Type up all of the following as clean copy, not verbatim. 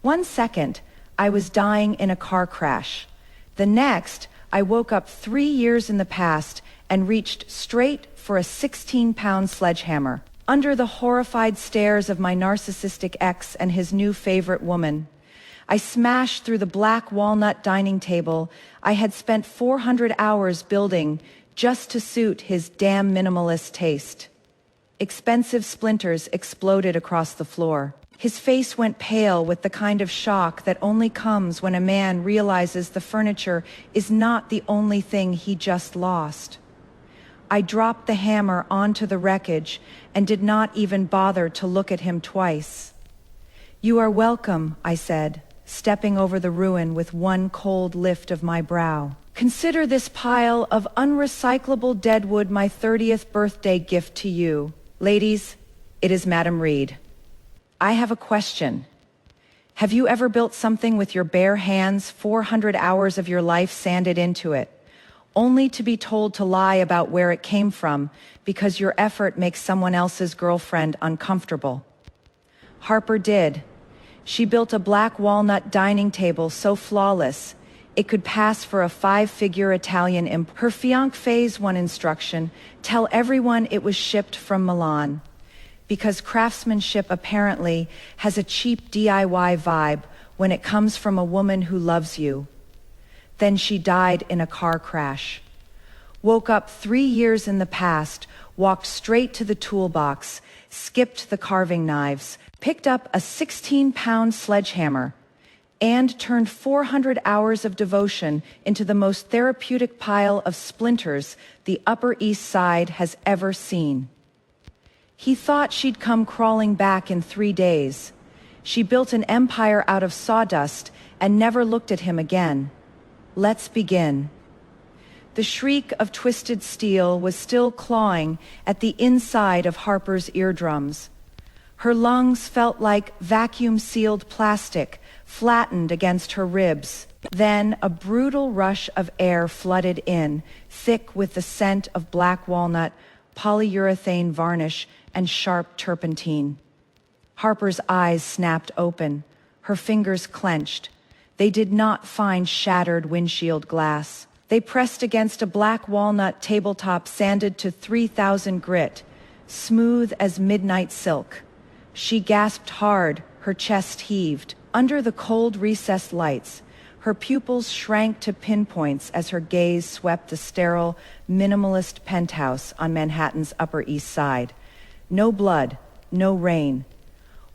One second, I was dying in a car crash. The next, I woke up 3 years in the past and reached straight for a 16-pound sledgehammer. Under the horrified stares of my narcissistic ex and his new favorite woman, I smashed through the black walnut dining table I had spent 400 hours building just to suit his damn minimalist taste. Expensive splinters exploded across the floor. His face went pale with the kind of shock that only comes when a man realizes the furniture is not the only thing he just lost. I dropped the hammer onto the wreckage and did not even bother to look at him twice. "You are welcome," I said, stepping over the ruin with one cold lift of my brow. "Consider this pile of unrecyclable deadwood my 30th birthday gift to you. Ladies, it is Madam Reed. I have a question. Have you ever built something with your bare hands, 400 hours of your life sanded into it, only to be told to lie about where it came from because your effort makes someone else's girlfriend uncomfortable?" Harper did. She built a black walnut dining table so flawless it could pass for a 5-figure Italian import. Her fiancé's one instruction: tell everyone it was shipped from Milan, because craftsmanship apparently has a cheap DIY vibe when it comes from a woman who loves you. Then she died in a car crash. Woke up 3 years in the past, walked straight to the toolbox, skipped the carving knives, picked up a 16-pound sledgehammer, and turned 400 hours of devotion into the most therapeutic pile of splinters the Upper East Side has ever seen. He thought she'd come crawling back in 3 days. She built an empire out of sawdust and never looked at him again. Let's begin. The shriek of twisted steel was still clawing at the inside of Harper's eardrums. Her lungs felt like vacuum-sealed plastic, flattened against her ribs. Then a brutal rush of air flooded in, thick with the scent of black walnut, polyurethane varnish, and sharp turpentine. Harper's eyes snapped open, her fingers clenched. They did not find shattered windshield glass. They pressed against a black walnut tabletop sanded to 3,000 grit, smooth as midnight silk. She gasped hard, her chest heaved. Under the cold recessed lights, her pupils shrank to pinpoints as her gaze swept the sterile, minimalist penthouse on Manhattan's Upper East Side. No blood, no rain.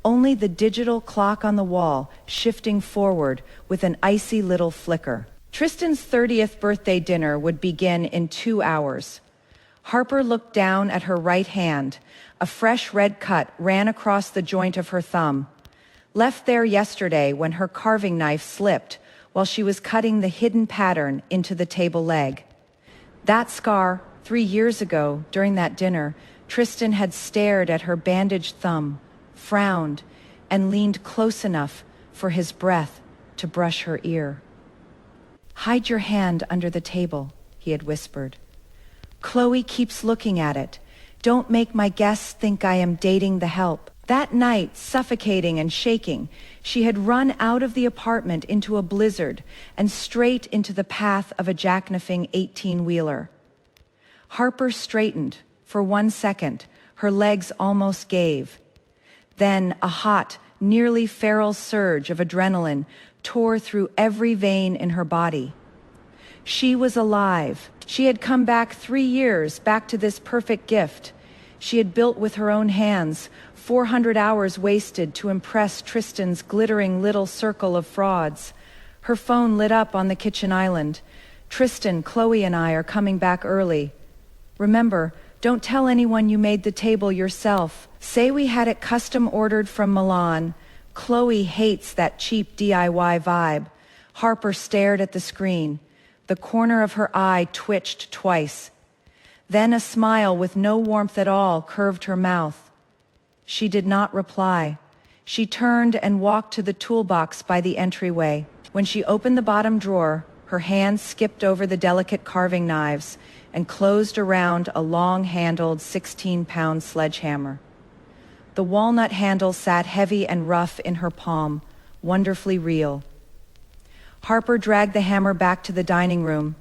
Only the digital clock on the wall shifting forward with an icy little flicker. Tristan's 30th birthday dinner would begin in 2 hours. Harper looked down at her right hand. A fresh red cut ran across the joint of her thumb, left there yesterday when her carving knife slipped while she was cutting the hidden pattern into the table leg. That scar, 3 years ago, during that dinner, Tristan had stared at her bandaged thumb, frowned, and leaned close enough for his breath to brush her ear. "Hide your hand under the table," he had whispered. "Chloe keeps looking at it. Don't make my guests think I am dating the help." That night, suffocating and shaking, she had run out of the apartment into a blizzard and straight into the path of a jackknifing 18-wheeler. Harper straightened. For 1 second, her legs almost gave. Then a hot, nearly feral surge of adrenaline tore through every vein in her body. She was alive. She had come back 3 years, back to this perfect gift. She had built with her own hands, 400 hours wasted to impress Tristan's glittering little circle of frauds. Her phone lit up on the kitchen island. "Tristan, Chloe and I are coming back early. Remember, don't tell anyone you made the table yourself. Say we had it custom ordered from Milan. Chloe hates that cheap DIY vibe." Harper stared at the screen. The corner of her eye twitched twice. Then a smile with no warmth at all curved her mouth. She did not reply. She turned and walked to the toolbox by the entryway. When she opened the bottom drawer, her hand skipped over the delicate carving knives and closed around a long-handled 16-pound sledgehammer. The walnut handle sat heavy and rough in her palm, wonderfully real. Harper dragged the hammer back to the dining room.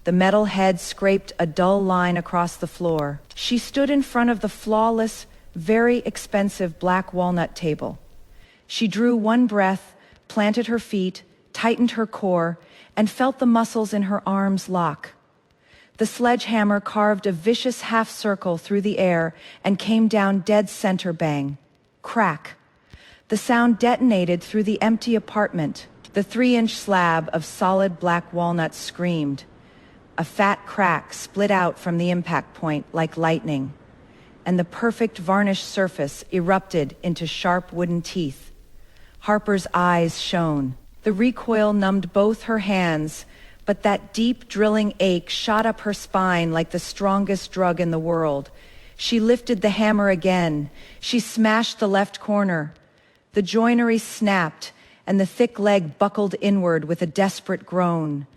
The metal head scraped a dull line across the floor. She stood in front of the flawless, very expensive black walnut table. She drew one breath, planted her feet, tightened her core, and felt the muscles in her arms lock. The sledgehammer carved a vicious half circle through the air and came down dead center. Bang. Crack. The sound detonated through the empty apartment. The 3-inch slab of solid black walnut screamed. A fat crack split out from the impact point like lightning, and the perfect varnished surface erupted into sharp wooden teeth. Harper's eyes shone. The recoil numbed both her hands, but that deep drilling ache shot up her spine like the strongest drug in the world. She lifted the hammer again. She smashed the left corner. The joinery snapped, and the thick leg buckled inward with a desperate groan.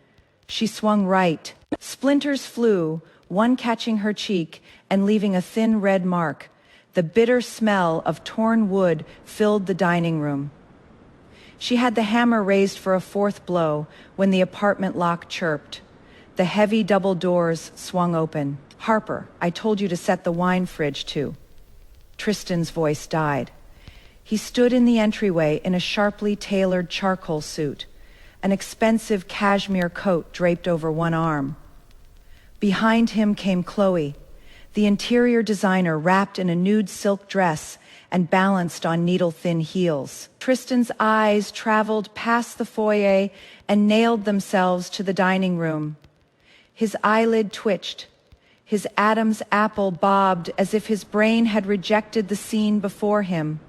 She swung right. Splinters flew, one catching her cheek and leaving a thin red mark. The bitter smell of torn wood filled the dining room. She had the hammer raised for a fourth blow when the apartment lock chirped. The heavy double doors swung open. "Harper, I told you to set the wine fridge too." Tristan's voice died. He stood in the entryway in a sharply tailored charcoal suit, an expensive cashmere coat draped over one arm. Behind him came Chloe, the interior designer wrapped in a nude silk dress and balanced on needle-thin heels. Tristan's eyes traveled past the foyer and nailed themselves to the dining room. His eyelid twitched. His Adam's apple bobbed as if his brain had rejected the scene before him.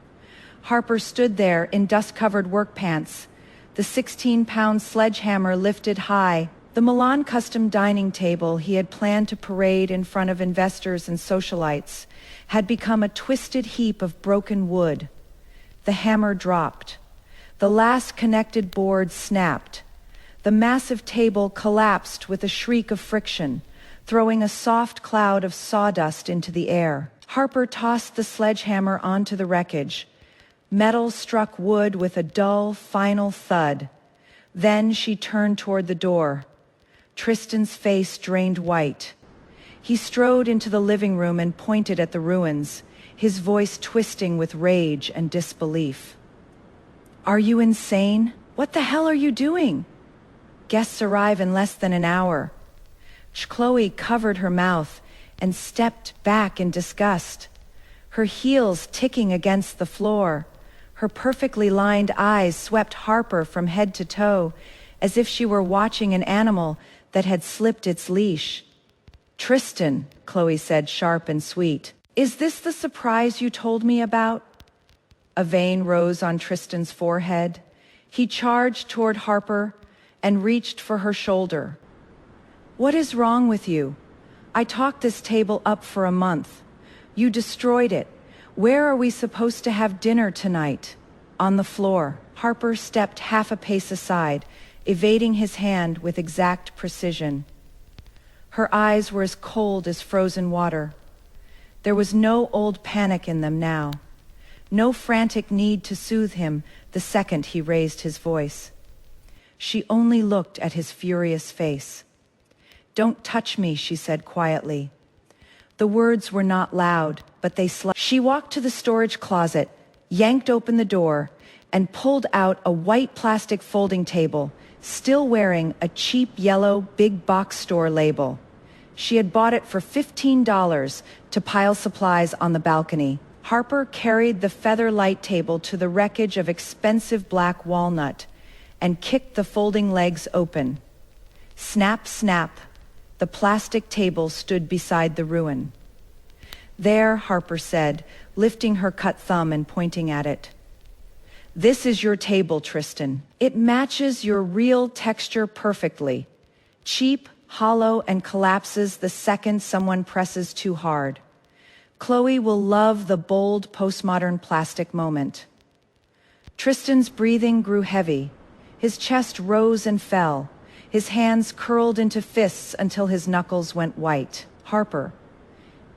Harper stood there in dust-covered work pants, the 16-pound sledgehammer lifted high. The Milan custom dining table he had planned to parade in front of investors and socialites had become a twisted heap of broken wood. The hammer dropped. The last connected board snapped. The massive table collapsed with a shriek of friction, throwing a soft cloud of sawdust into the air. Harper tossed the sledgehammer onto the wreckage. Metal struck wood with a dull, final thud. Then she turned toward the door. Tristan's face drained white. He strode into the living room and pointed at the ruins, his voice twisting with rage and disbelief. "Are you insane? What the hell are you doing? Guests arrive in less than an hour." Chloe covered her mouth and stepped back in disgust, her heels ticking against the floor. Her perfectly lined eyes swept Harper from head to toe, as if she were watching an animal that had slipped its leash. "Tristan," Chloe said, sharp and sweet, "is this the surprise you told me about?" A vein rose on Tristan's forehead. He charged toward Harper and reached for her shoulder. "What is wrong with you? I talked this table up for a month. You destroyed it. Where are we supposed to have dinner tonight?" On the floor, Harper stepped half a pace aside, evading his hand with exact precision. Her eyes were as cold as frozen water. There was no old panic in them now, no frantic need to soothe him the second he raised his voice. She only looked at his furious face. "Don't touch me," she said quietly. The words were not loud, but they She walked to the storage closet, yanked open the door, and pulled out a white plastic folding table, still wearing a cheap yellow big box store label. She had bought it for $15 to pile supplies on the balcony. Harper carried the feather light table to the wreckage of expensive black walnut and kicked the folding legs open. Snap, snap. The plastic table stood beside the ruin. "There," Harper said, lifting her cut thumb and pointing at it. "This is your table, Tristan. It matches your real texture perfectly. Cheap, hollow, and collapses the second someone presses too hard. Chloe will love the bold postmodern plastic moment." Tristan's breathing grew heavy. His chest rose and fell. His hands curled into fists until his knuckles went white. "Harper,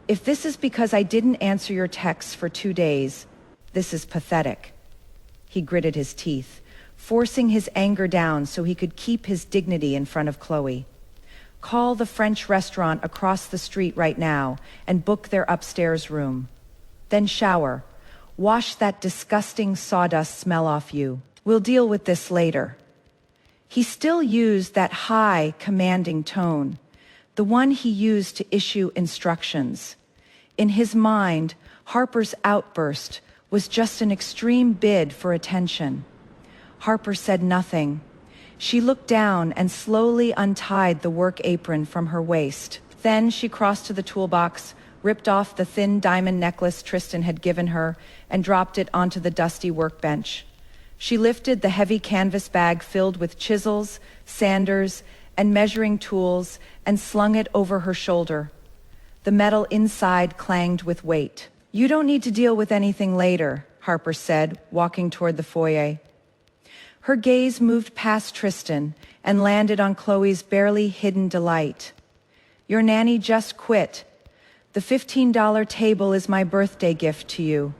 if this is because I didn't answer your texts for 2 days, this is pathetic." He gritted his teeth. forcing his anger down so he could keep his dignity in front of Chloe. Call the French restaurant across the street right now and book their upstairs room. Then shower. Wash that disgusting sawdust smell off you. We'll deal with this later. He still used that high, commanding tone, the one he used to issue instructions. In his mind, Harper's outburst was just an extreme bid for attention. Harper said nothing. She looked down and slowly untied the work apron from her waist. Then she crossed to the toolbox, ripped off the thin diamond necklace Tristan had given her, and dropped it onto the dusty workbench. She lifted the heavy canvas bag filled with chisels, sanders, and measuring tools and slung it over her shoulder. The metal inside clanged with weight. "You don't need to deal with anything later," Harper said, walking toward the foyer. Her gaze moved past Tristan and landed on Chloe's barely hidden delight. "Your nanny just quit. The $15 table is my birthday gift to you.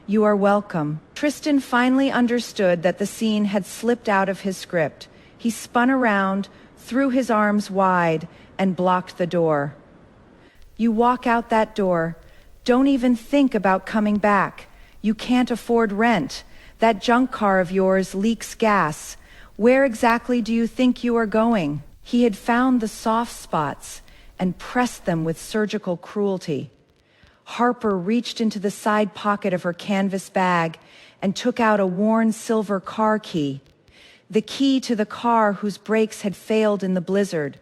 You are welcome." Tristan finally understood that the scene had slipped out of his script. He spun around, threw his arms wide, and blocked the door. "You walk out that door. Don't even think about coming back. You can't afford rent. That junk car of yours leaks gas. Where exactly do you think you are going?" He had found the soft spots and pressed them with surgical cruelty. Harper reached into the side pocket of her canvas bag and took out a worn silver car key, the key to the car whose brakes had failed in the blizzard,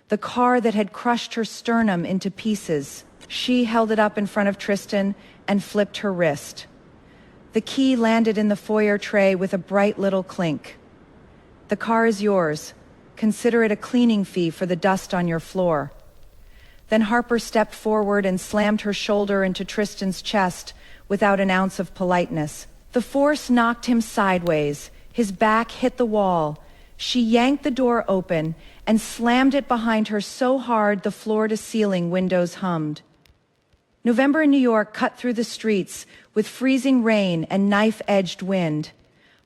the car that had crushed her sternum into pieces. She held it up in front of Tristan and flipped her wrist. The key landed in the foyer tray with a bright little clink. "The car is yours. Consider it a cleaning fee for the dust on your floor." Then Harper stepped forward and slammed her shoulder into Tristan's chest without an ounce of politeness. The force knocked him sideways. His back hit the wall. She yanked the door open and slammed it behind her so hard the floor-to-ceiling windows hummed. November in New York cut through the streets with freezing rain and knife-edged wind.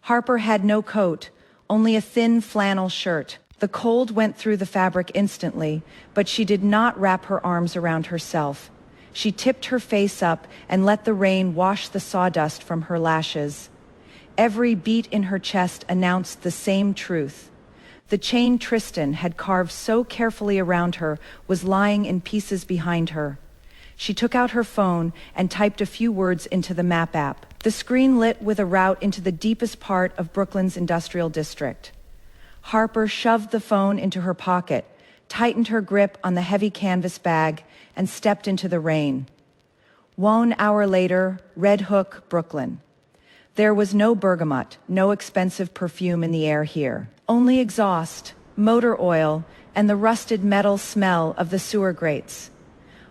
Harper had no coat, only a thin flannel shirt. The cold went through the fabric instantly, but she did not wrap her arms around herself. She tipped her face up and let the rain wash the sawdust from her lashes. Every beat in her chest announced the same truth. The chain Tristan had carved so carefully around her was lying in pieces behind her. She took out her phone and typed a few words into the map app. The screen lit with a route into the deepest part of Brooklyn's industrial district. Harper shoved the phone into her pocket, tightened her grip on the heavy canvas bag, and stepped into the rain. 1 hour later, Red Hook, Brooklyn. There was no bergamot, no expensive perfume in the air here. Only exhaust, motor oil, and the rusted metal smell of the sewer grates.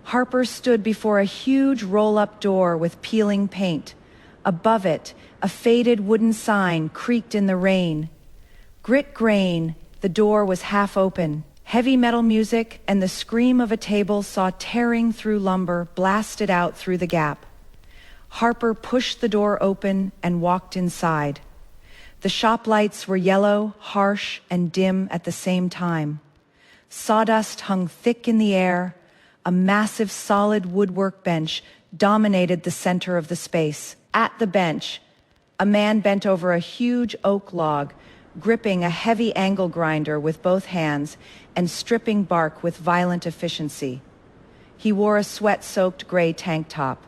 Harper stood before a huge roll-up door with peeling paint. Above it, a faded wooden sign creaked in the rain. Grit grain, the door was half open. Heavy metal music and the scream of a table saw tearing through lumber blasted out through the gap. Harper pushed the door open and walked inside. The shop lights were yellow, harsh, and dim at the same time. Sawdust hung thick in the air. A massive solid woodwork bench dominated the center of the space. At the bench, a man bent over a huge oak log, gripping a heavy angle grinder with both hands and stripping bark with violent efficiency. He wore a sweat-soaked gray tank top.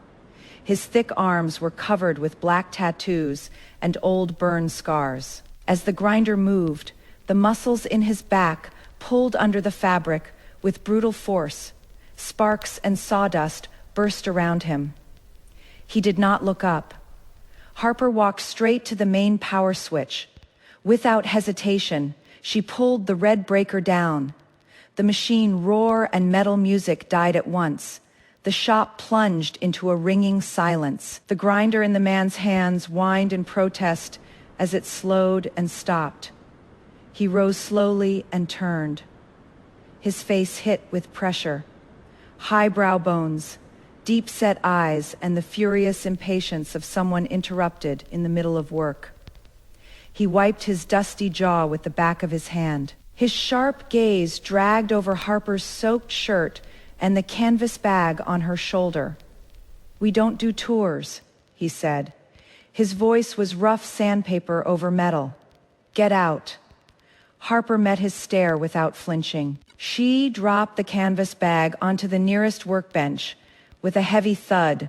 His thick arms were covered with black tattoos and old burn scars. As the grinder moved, the muscles in his back pulled under the fabric with brutal force. Sparks and sawdust burst around him. He did not look up. Harper walked straight to the main power switch. Without hesitation, she pulled the red breaker down. The machine roar and metal music died at once. The shop plunged into a ringing silence. The grinder in the man's hands whined in protest as it slowed and stopped. He rose slowly and turned. His face hit with pressure. High brow bones, deep-set eyes, and the furious impatience of someone interrupted in the middle of work. He wiped his dusty jaw with the back of his hand. His sharp gaze dragged over Harper's soaked shirt and the canvas bag on her shoulder. "We don't do tours," he said. His voice was rough sandpaper over metal. "Get out." Harper met his stare without flinching. She dropped the canvas bag onto the nearest workbench with a heavy thud,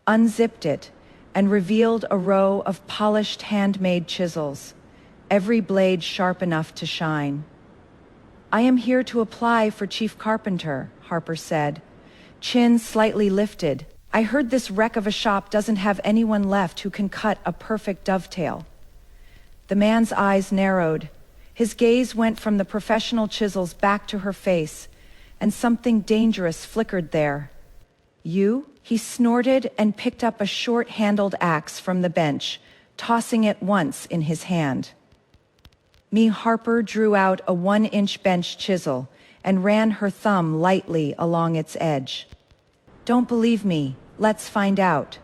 unzipped it, and revealed a row of polished handmade chisels, every blade sharp enough to shine. "I am here to apply for chief carpenter," Harper said, chin slightly lifted. "I heard this wreck of a shop doesn't have anyone left who can cut a perfect dovetail." The man's eyes narrowed. His gaze went from the professional chisels back to her face, and something dangerous flickered there. "You?" He snorted and picked up a short-handled axe from the bench, tossing it once in his hand. Harper drew out a 1-inch bench chisel and ran her thumb lightly along its edge. "Don't believe me? Let's find out."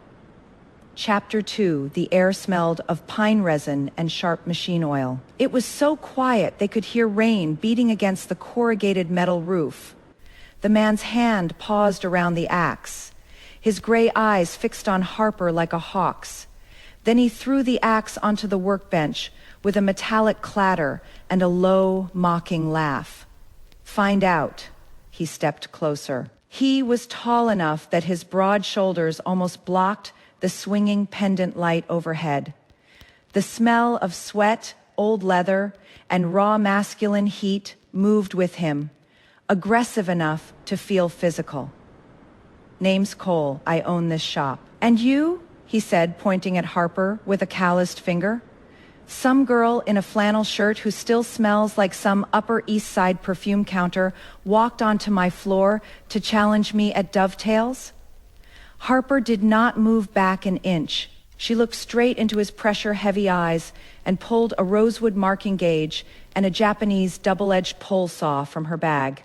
Chapter 2. The air smelled of pine resin and sharp machine oil. It was so quiet they could hear rain beating against the corrugated metal roof. The man's hand paused around the axe, his gray eyes fixed on Harper like a hawk's. Then he threw the axe onto the workbench with a metallic clatter and a low, mocking laugh. "Find out." He stepped closer. He was tall enough that his broad shoulders almost blocked the swinging pendant light overhead. The smell of sweat, old leather, and raw masculine heat moved with him, aggressive enough to feel physical. "Name's Cole. I own this shop." "And you?" he said, pointing at Harper with a calloused finger. "Some girl in a flannel shirt who still smells like some Upper East Side perfume counter walked onto my floor to challenge me at dovetails?" Harper did not move back an inch. She looked straight into his pressure-heavy eyes and pulled a rosewood marking gauge and a Japanese double-edged pole saw from her bag.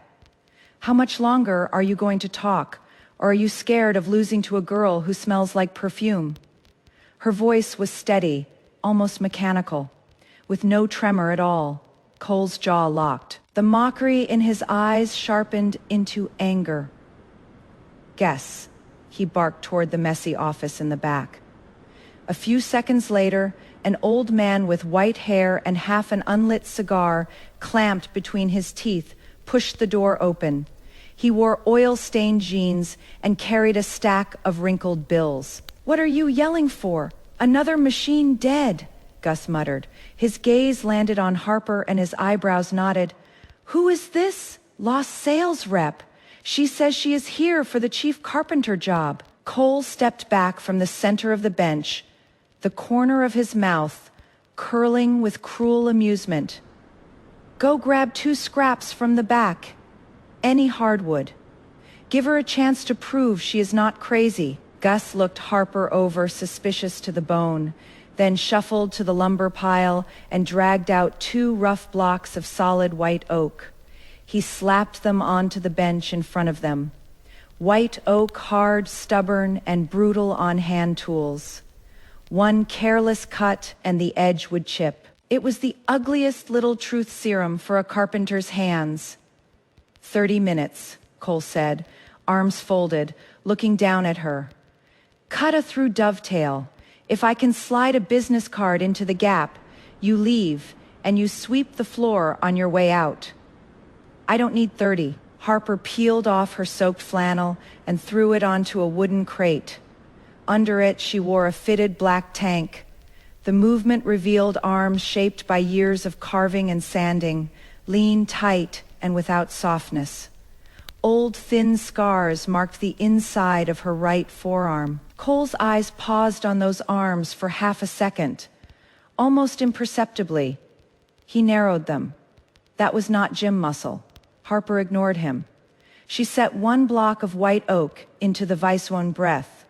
"How much longer are you going to talk? Or are you scared of losing to a girl who smells like perfume?" Her voice was steady, almost mechanical, with no tremor at all. Cole's jaw locked. The mockery in his eyes sharpened into anger. "Guess." He barked toward the messy office in the back. A few seconds later, an old man with white hair and half an unlit cigar, clamped between his teeth, pushed the door open. He wore oil-stained jeans and carried a stack of wrinkled bills. "What are you yelling for? Another machine dead," Gus muttered. His gaze landed on Harper and his eyebrows knotted. "Who is this? Lost sales rep. She says she is here for the chief carpenter job." Cole stepped back from the center of the bench, the corner of his mouth curling with cruel amusement. "Go grab 2 scraps from the back. Any hardwood. Give her a chance to prove she is not crazy." Gus looked Harper over, suspicious to the bone, then shuffled to the lumber pile and dragged out 2 rough blocks of solid white oak. He slapped them onto the bench in front of them. White oak, hard, stubborn, and brutal on hand tools. One careless cut and the edge would chip. It was the ugliest little truth serum for a carpenter's hands. 30 minutes, Cole said, arms folded, looking down at her. "Cut a through dovetail. If I can slide a business card into the gap, you leave and you sweep the floor on your way out." "I don't need 30. Harper peeled off her soaked flannel and threw it onto a wooden crate. Under it, she wore a fitted black tank. The movement revealed arms shaped by years of carving and sanding, lean, tight, and without softness. Old, thin scars marked the inside of her right forearm. Cole's eyes paused on those arms for half a second, almost imperceptibly. He narrowed them. That was not gym muscle. Harper ignored him. She set 1 block of white oak into the vice-one breath.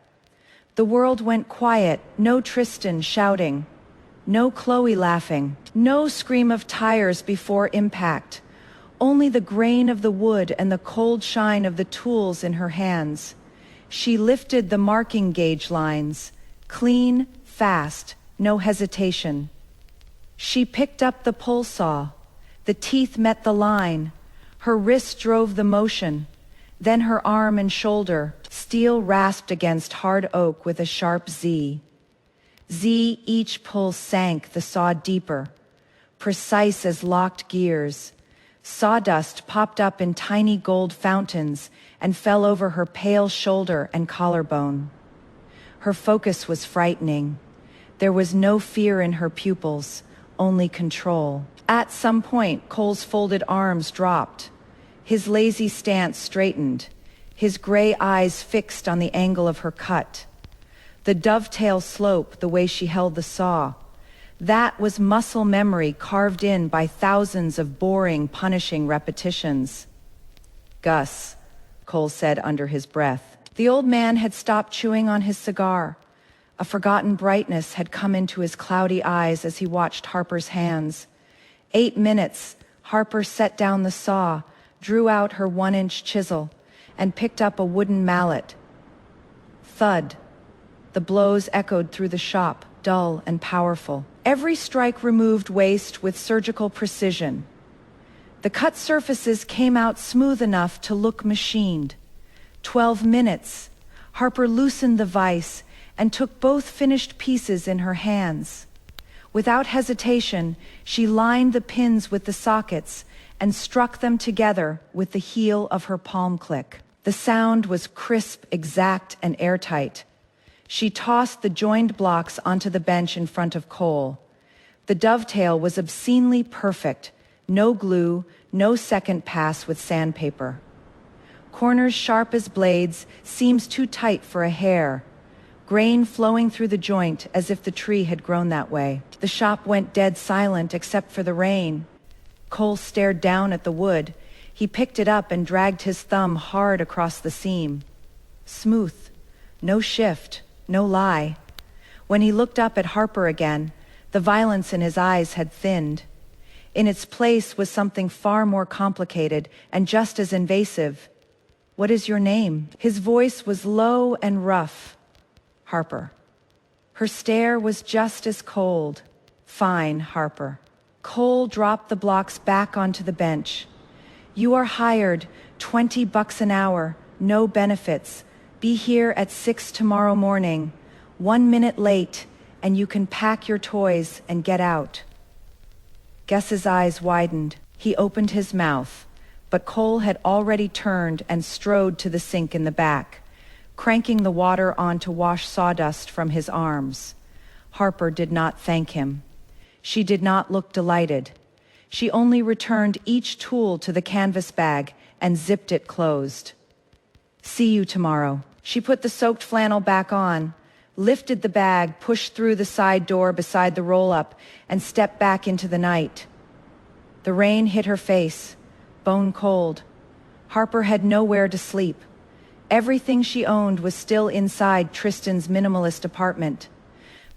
The world went quiet, no Tristan shouting, no Chloe laughing, no scream of tires before impact, only the grain of the wood and the cold shine of the tools in her hands. She lifted the marking gauge lines, clean, fast, no hesitation. She picked up the pull saw. The teeth met the line. Her wrist drove the motion. Then her arm and shoulder. Steel rasped against hard oak with a sharp Z. Z, each pull sank the saw deeper, precise as locked gears. Sawdust popped up in tiny gold fountains and fell over her pale shoulder and collarbone. Her focus was frightening. There was no fear in her pupils, only control. At some point, Cole's folded arms dropped. His lazy stance straightened, his gray eyes fixed on the angle of her cut. The dovetail slope, the way she held the saw. That was muscle memory carved in by thousands of boring, punishing repetitions. "Gus," Cole said under his breath. The old man had stopped chewing on his cigar. A forgotten brightness had come into his cloudy eyes as he watched Harper's hands. 8 minutes, Harper set down the saw, drew out her 1-inch chisel, and picked up a wooden mallet. Thud. The blows echoed through the shop, dull and powerful. Every strike removed waste with surgical precision. The cut surfaces came out smooth enough to look machined. 12 minutes. Harper loosened the vise and took both finished pieces in her hands. Without hesitation, she lined the pins with the sockets and struck them together with the heel of her palm click. The sound was crisp, exact, and airtight. She tossed the joined blocks onto the bench in front of Cole. The dovetail was obscenely perfect. No glue, no second pass with sandpaper. Corners sharp as blades, seams too tight for a hair. Grain flowing through the joint as if the tree had grown that way. The shop went dead silent except for the rain. Cole stared down at the wood. He picked it up and dragged his thumb hard across the seam. Smooth. No shift. No lie. When he looked up at Harper again, the violence in his eyes had thinned. In its place was something far more complicated and just as invasive. "What is your name?" His voice was low and rough. "Harper." Her stare was just as cold. "Fine, Harper." Cole dropped the blocks back onto the bench. "You are hired, $20 an hour, no benefits. Be here at 6 tomorrow morning. 1 minute late, and you can pack your toys and get out." Gus's eyes widened. He opened his mouth, but Cole had already turned and strode to the sink in the back, cranking the water on to wash sawdust from his arms. Harper did not thank him. She did not look delighted. She only returned each tool to the canvas bag and zipped it closed. "See you tomorrow." She put the soaked flannel back on, lifted the bag, pushed through the side door beside the roll-up, and stepped back into the night. The rain hit her face, bone cold. Harper had nowhere to sleep. Everything she owned was still inside Tristan's minimalist apartment,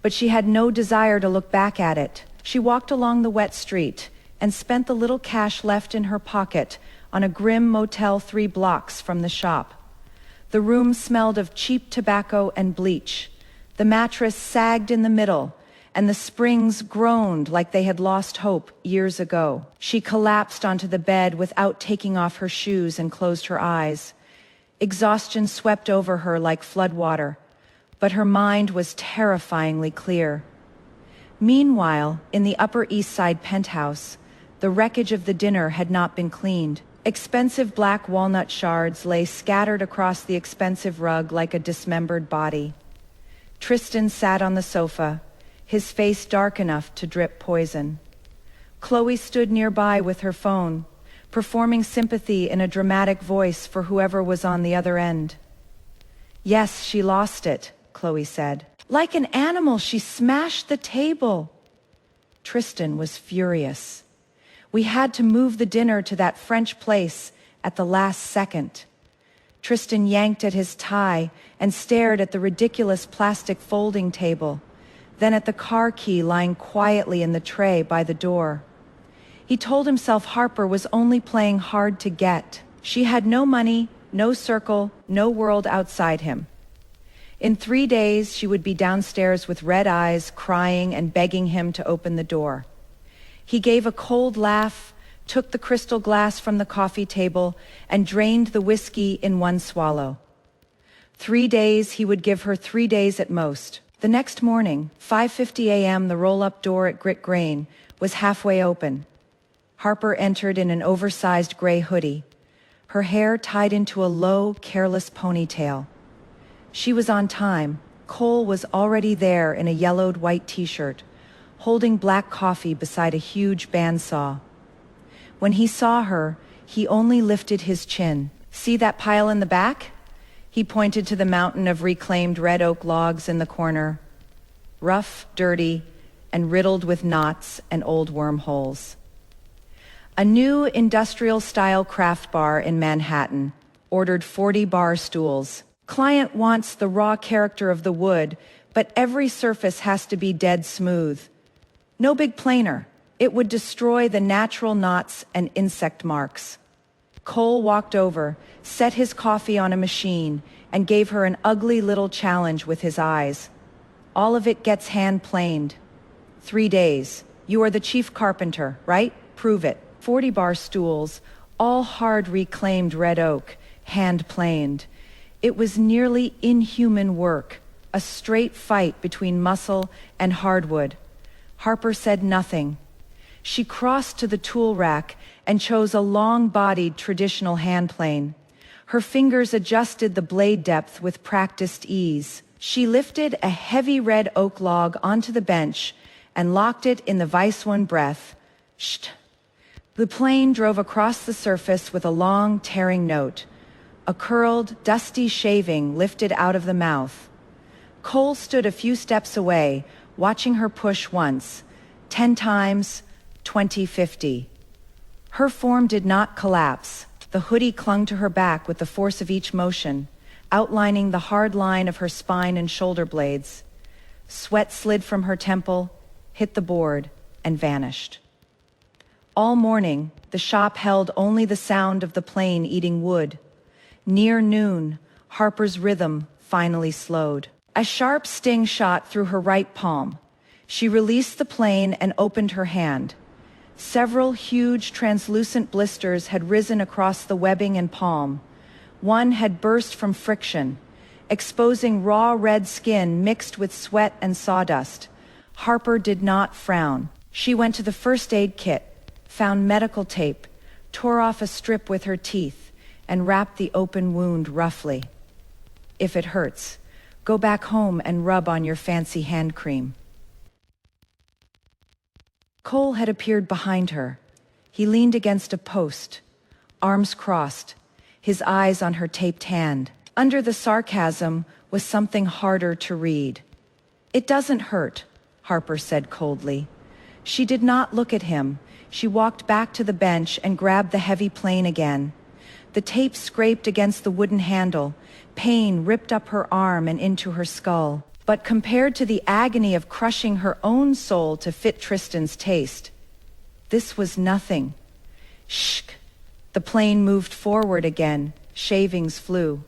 but she had no desire to look back at it. She walked along the wet street and spent the little cash left in her pocket on a grim motel 3 blocks from the shop. The room smelled of cheap tobacco and bleach. The mattress sagged in the middle, and the springs groaned like they had lost hope years ago. She collapsed onto the bed without taking off her shoes and closed her eyes. Exhaustion swept over her like floodwater, but her mind was terrifyingly clear. Meanwhile, in the Upper East Side penthouse, the wreckage of the dinner had not been cleaned. Expensive black walnut shards lay scattered across the expensive rug like a dismembered body. Tristan sat on the sofa, his face dark enough to drip poison. Chloe stood nearby with her phone, performing sympathy in a dramatic voice for whoever was on the other end. "Yes, she lost it," Chloe said. "Like an animal, she smashed the table." Tristan was furious. "We had to move the dinner to that French place at the last second." Tristan yanked at his tie and stared at the ridiculous plastic folding table, then at the car key lying quietly in the tray by the door. He told himself Harper was only playing hard to get. She had no money, no circle, no world outside him. In 3 days, she would be downstairs with red eyes, crying and begging him to open the door. He gave a cold laugh, took the crystal glass from the coffee table, and drained the whiskey in one swallow. 3 days, he would give her 3 days at most. The next morning, 5:50 a.m., the roll-up door at Grit Grain was halfway open. Harper entered in an oversized gray hoodie, her hair tied into a low, careless ponytail. She was on time. Cole was already there in a yellowed white t-shirt, holding black coffee beside a huge bandsaw. When he saw her, he only lifted his chin. "See that pile in the back?" He pointed to the mountain of reclaimed red oak logs in the corner, rough, dirty, and riddled with knots and old wormholes. A new industrial-style craft bar in Manhattan ordered 40 bar stools. Client wants the raw character of the wood, but every surface has to be dead smooth. No big planer. It would destroy the natural knots and insect marks. Cole walked over, set his coffee on a machine, and gave her an ugly little challenge with his eyes. "All of it gets hand-planed. 3 days. You are the chief carpenter, right? Prove it." 40 bar stools, all hard reclaimed red oak, hand-planed. It was nearly inhuman work, a straight fight between muscle and hardwood. Harper said nothing. She crossed to the tool rack and chose a long-bodied traditional hand plane. Her fingers adjusted the blade depth with practiced ease. She lifted a heavy red oak log onto the bench and locked it in the vise one breath. Sht! The plane drove across the surface with a long, tearing note. A curled, dusty shaving lifted out of the mouth. Cole stood a few steps away, watching her push once, 10 times, 20, 50. Her form did not collapse. The hoodie clung to her back with the force of each motion, outlining the hard line of her spine and shoulder blades. Sweat slid from her temple, hit the board, and vanished. All morning, the shop held only the sound of the plane eating wood. Near noon, Harper's rhythm finally slowed. A sharp sting shot through her right palm. She released the plane and opened her hand. Several huge translucent blisters had risen across the webbing and palm. One had burst from friction, exposing raw red skin mixed with sweat and sawdust. Harper did not frown. She went to the first aid kit, found medical tape, tore off a strip with her teeth, and wrapped the open wound roughly. "If it hurts, go back home and rub on your fancy hand cream." Cole had appeared behind her. He leaned against a post, arms crossed, his eyes on her taped hand. Under the sarcasm was something harder to read. "It doesn't hurt," Harper said coldly. She did not look at him. She walked back to the bench and grabbed the heavy plane again. The tape scraped against the wooden handle. Pain ripped up her arm and into her skull. But compared to the agony of crushing her own soul to fit Tristan's taste, this was nothing. Shh! The plane moved forward again. Shavings flew.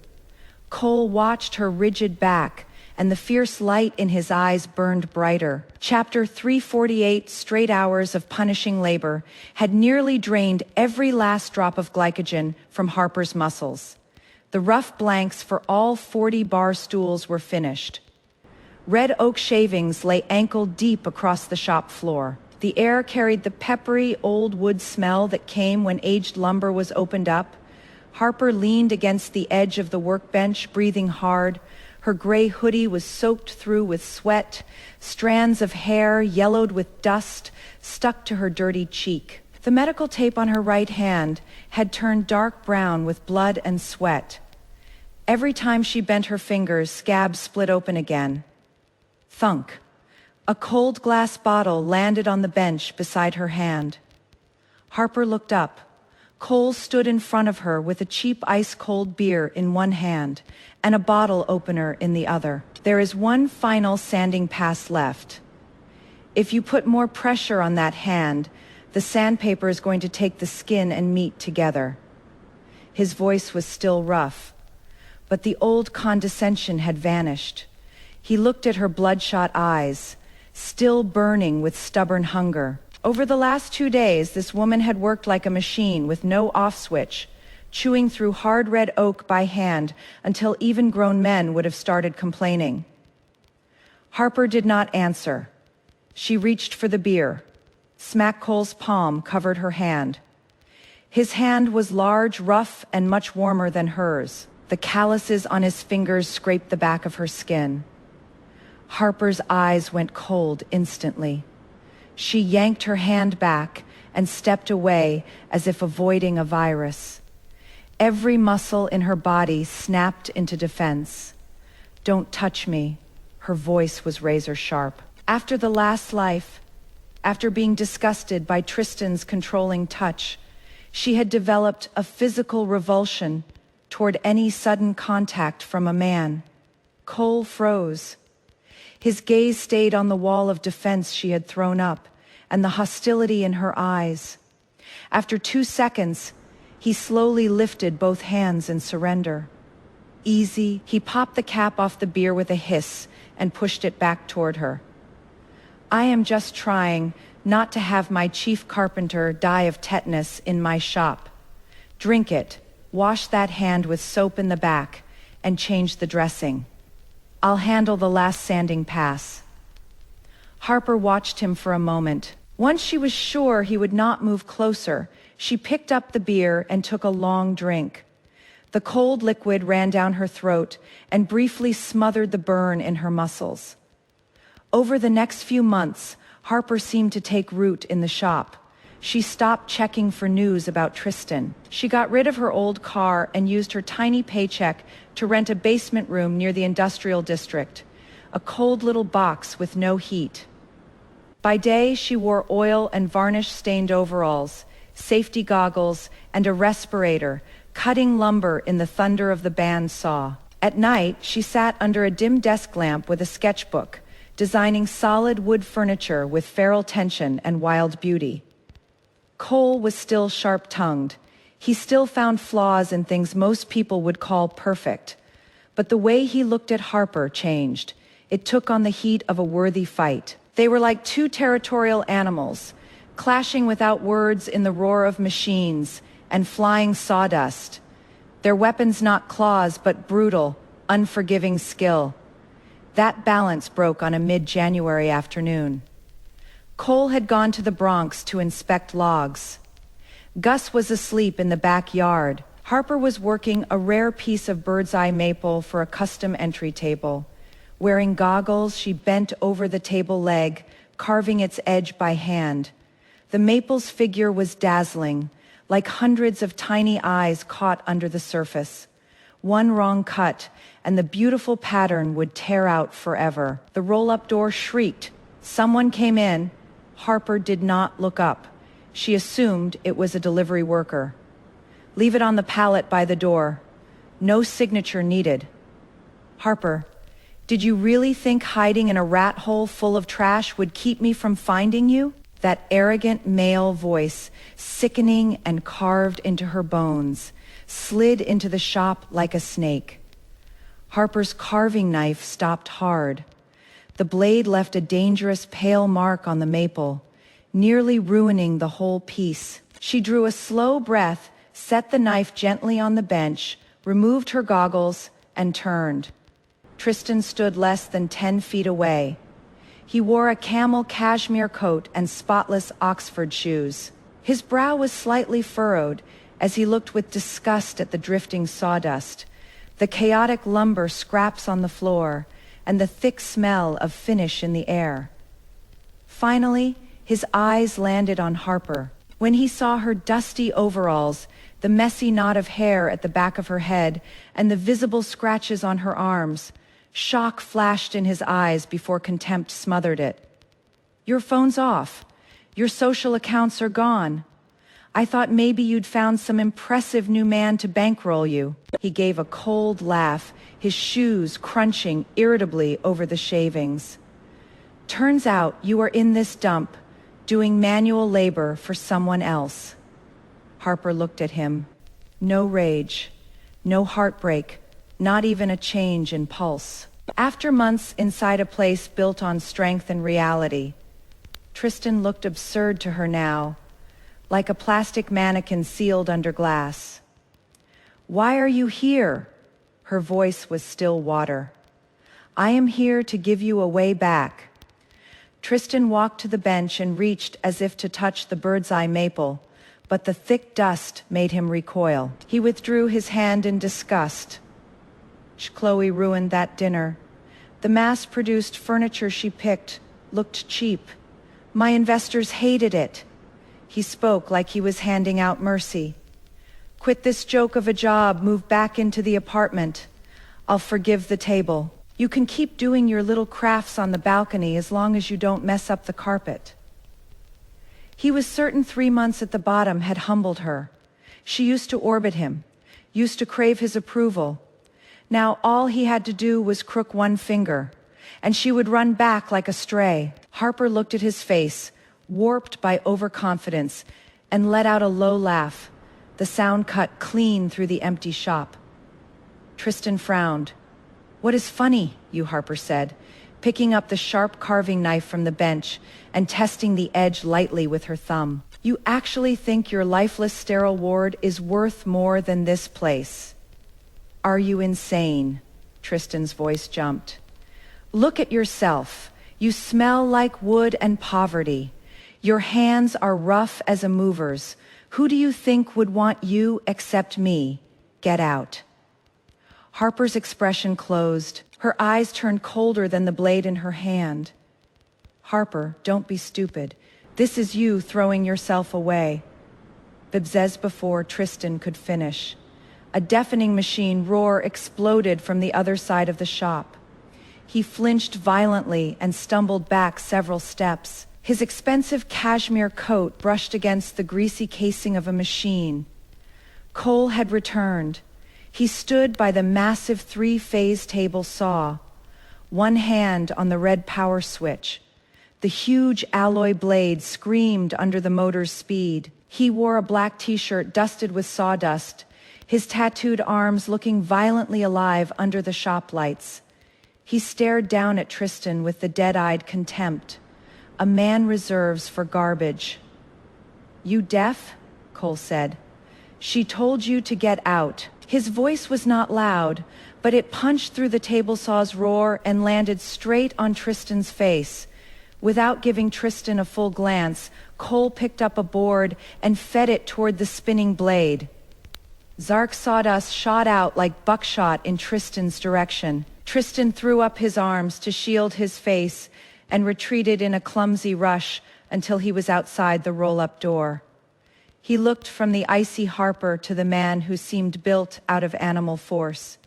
Cole watched her rigid back, and the fierce light in his eyes burned brighter. Chapter 348, Straight Hours of Punishing Labor, had nearly drained every last drop of glycogen from Harper's muscles. The rough blanks for all 40 bar stools were finished. Red oak shavings lay ankle deep across the shop floor. The air carried the peppery old wood smell that came when aged lumber was opened up. Harper leaned against the edge of the workbench, breathing hard. Her gray hoodie was soaked through with sweat. Strands of hair, yellowed with dust, stuck to her dirty cheek. The medical tape on her right hand had turned dark brown with blood and sweat. Every time she bent her fingers, scabs split open again. Thunk. A cold glass bottle landed on the bench beside her hand. Harper looked up. Cole stood in front of her with a cheap ice-cold beer in one hand and a bottle opener in the other. "There is one final sanding pass left. If you put more pressure on that hand, the sandpaper is going to take the skin and meat together." His voice was still rough, but the old condescension had vanished. He looked at her bloodshot eyes, still burning with stubborn hunger. Over the last 2 days, this woman had worked like a machine with no off switch, chewing through hard red oak by hand until even grown men would have started complaining. Harper did not answer. She reached for the beer. Smack Cole's palm covered her hand. His hand was large, rough, and much warmer than hers. The calluses on his fingers scraped the back of her skin. Harper's eyes went cold instantly. She yanked her hand back and stepped away as if avoiding a virus. Every muscle in her body snapped into defense. "Don't touch me." Her voice was razor sharp. After the last life, after being disgusted by Tristan's controlling touch, she had developed a physical revulsion toward any sudden contact from a man. Cole froze. His gaze stayed on the wall of defense she had thrown up, and the hostility in her eyes. After 2 seconds, he slowly lifted both hands in surrender. Easy, he popped the cap off the beer with a hiss and pushed it back toward her. "I am just trying not to have my chief carpenter die of tetanus in my shop. Drink it, wash that hand with soap in the back, and change the dressing. I'll handle the last sanding pass." Harper watched him for a moment. Once she was sure he would not move closer, she picked up the beer and took a long drink. The cold liquid ran down her throat and briefly smothered the burn in her muscles. Over the next few months, Harper seemed to take root in the shop. She stopped checking for news about Tristan. She got rid of her old car and used her tiny paycheck to rent a basement room near the industrial district, a cold little box with no heat. By day, she wore oil and varnish-stained overalls, safety goggles, and a respirator, cutting lumber in the thunder of the band saw. At night, she sat under a dim desk lamp with a sketchbook, designing solid wood furniture with feral tension and wild beauty. Cole was still sharp-tongued. He still found flaws in things most people would call perfect. But the way he looked at Harper changed. It took on the heat of a worthy fight. They were like two territorial animals, clashing without words in the roar of machines and flying sawdust. Their weapons not claws, but brutal, unforgiving skill. That balance broke on a mid-January afternoon. Cole had gone to the Bronx to inspect logs. Gus was asleep in the backyard. Harper was working a rare piece of bird's-eye maple for a custom entry table. Wearing goggles, she bent over the table leg, carving its edge by hand. The maple's figure was dazzling, like hundreds of tiny eyes caught under the surface. One wrong cut, and the beautiful pattern would tear out forever. The roll-up door shrieked. Someone came in. Harper did not look up. She assumed it was a delivery worker. "Leave it on the pallet by the door. No signature needed." "Harper, did you really think hiding in a rat hole full of trash would keep me from finding you?" That arrogant male voice, sickening and carved into her bones, slid into the shop like a snake. Harper's carving knife stopped hard. The blade left a dangerous pale mark on the maple, nearly ruining the whole piece. She drew a slow breath, set the knife gently on the bench, removed her goggles, and turned. Tristan stood less than 10 feet away. He wore a camel cashmere coat and spotless Oxford shoes. His brow was slightly furrowed as he looked with disgust at the drifting sawdust, the chaotic lumber scraps on the floor, and the thick smell of finish in the air. Finally, his eyes landed on Harper. When he saw her dusty overalls, the messy knot of hair at the back of her head, and the visible scratches on her arms, shock flashed in his eyes before contempt smothered it. "Your phone's off. Your social accounts are gone. I thought maybe you'd found some impressive new man to bankroll you." He gave a cold laugh, his shoes crunching irritably over the shavings. "Turns out you were in this dump, doing manual labor for someone else." Harper looked at him. No rage, no heartbreak, not even a change in pulse. After months inside a place built on strength and reality, Tristan looked absurd to her now, like a plastic mannequin sealed under glass. "Why are you here?" Her voice was still water. "I am here to give you a way back." Tristan walked to the bench and reached as if to touch the bird's eye maple, but the thick dust made him recoil. He withdrew his hand in disgust. Chloe ruined that dinner. The mass-produced furniture she picked looked cheap. My investors hated it. He spoke like he was handing out mercy. "Quit this joke of a job, move back into the apartment. I'll forgive the table. You can keep doing your little crafts on the balcony as long as you don't mess up the carpet." He was certain 3 months at the bottom had humbled her. She used to orbit him, used to crave his approval. Now all he had to do was crook one finger, and she would run back like a stray. Harper looked at his face, warped by overconfidence, and let out a low laugh. The sound cut clean through the empty shop. Tristan frowned. "What is funny?" Harper said, picking up the sharp carving knife from the bench and testing the edge lightly with her thumb. "You actually think your lifeless sterile ward is worth more than this place? Are you insane?" Tristan's voice jumped. "Look at yourself. You smell like wood and poverty. Your hands are rough as a mover's. Who do you think would want you except me? Get out." Harper's expression closed. Her eyes turned colder than the blade in her hand. "Harper, don't be stupid. This is you throwing yourself away." Bibzez before Tristan could finish. A deafening machine roar exploded from the other side of the shop. He flinched violently and stumbled back several steps. His expensive cashmere coat brushed against the greasy casing of a machine. Cole had returned. He stood by the massive 3-phase table saw, one hand on the red power switch. The huge alloy blade screamed under the motor's speed. He wore a black t-shirt dusted with sawdust, his tattooed arms looking violently alive under the shop lights. He stared down at Tristan with the dead-eyed contempt a man reserves for garbage. "You deaf?" Cole said. "She told you to get out." His voice was not loud, but it punched through the table saw's roar and landed straight on Tristan's face. Without giving Tristan a full glance, Cole picked up a board and fed it toward the spinning blade. Zark sawdust shot out like buckshot in Tristan's direction. Tristan threw up his arms to shield his face and retreated in a clumsy rush until he was outside the roll-up door. He looked from the icy Harper to the man who seemed built out of animal force.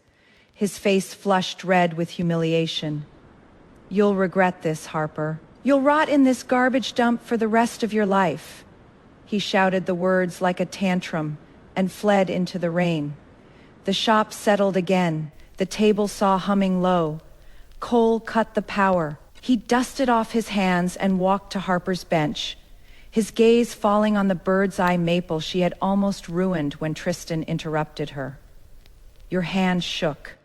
His face flushed red with humiliation. "You'll regret this, Harper. You'll rot in this garbage dump for the rest of your life." He shouted the words like a tantrum and fled into the rain. The shop settled again, the table saw humming low. Cole cut the power. He dusted off his hands and walked to Harper's bench, his gaze falling on the bird's eye maple she had almost ruined when Tristan interrupted her. Your hand shook.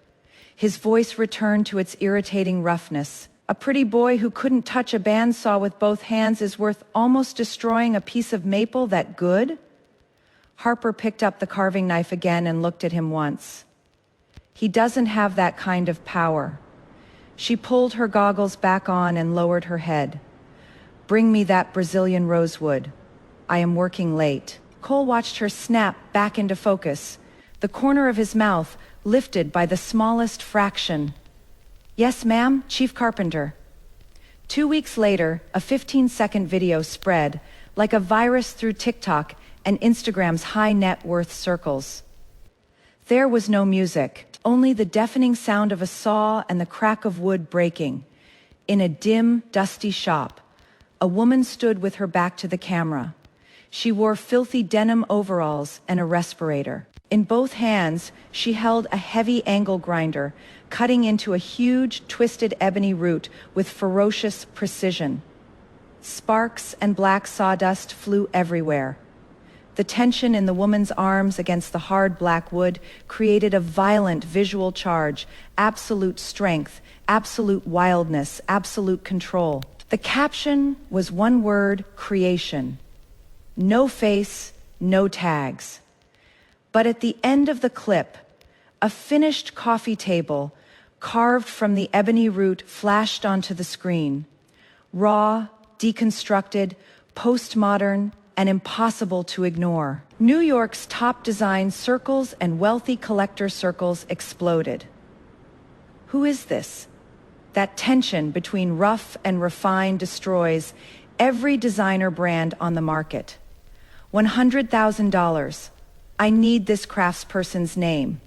His voice returned to its irritating roughness. "A pretty boy who couldn't touch a bandsaw with both hands is worth almost destroying a piece of maple that good?" Harper picked up the carving knife again and looked at him once. "He doesn't have that kind of power." She pulled her goggles back on and lowered her head. "Bring me that Brazilian rosewood. I am working late." Cole watched her snap back into focus, the corner of his mouth lifted by the smallest fraction. "Yes, ma'am, Chief Carpenter." 2 weeks later, a 15-second video spread like a virus through TikTok and Instagram's high net worth circles. There was no music, only the deafening sound of a saw and the crack of wood breaking. In a dim, dusty shop, a woman stood with her back to the camera. She wore filthy denim overalls and a respirator. In both hands, she held a heavy angle grinder, cutting into a huge, twisted ebony root with ferocious precision. Sparks and black sawdust flew everywhere. The tension in the woman's arms against the hard black wood created a violent visual charge, absolute strength, absolute wildness, absolute control. The caption was one word: creation. No face, no tags. But at the end of the clip, a finished coffee table, carved from the ebony root, flashed onto the screen. Raw, deconstructed, postmodern, and impossible to ignore. New York's top design circles and wealthy collector circles exploded. Who is this? That tension between rough and refined destroys every designer brand on the market. $100,000. I need this craftsperson's name.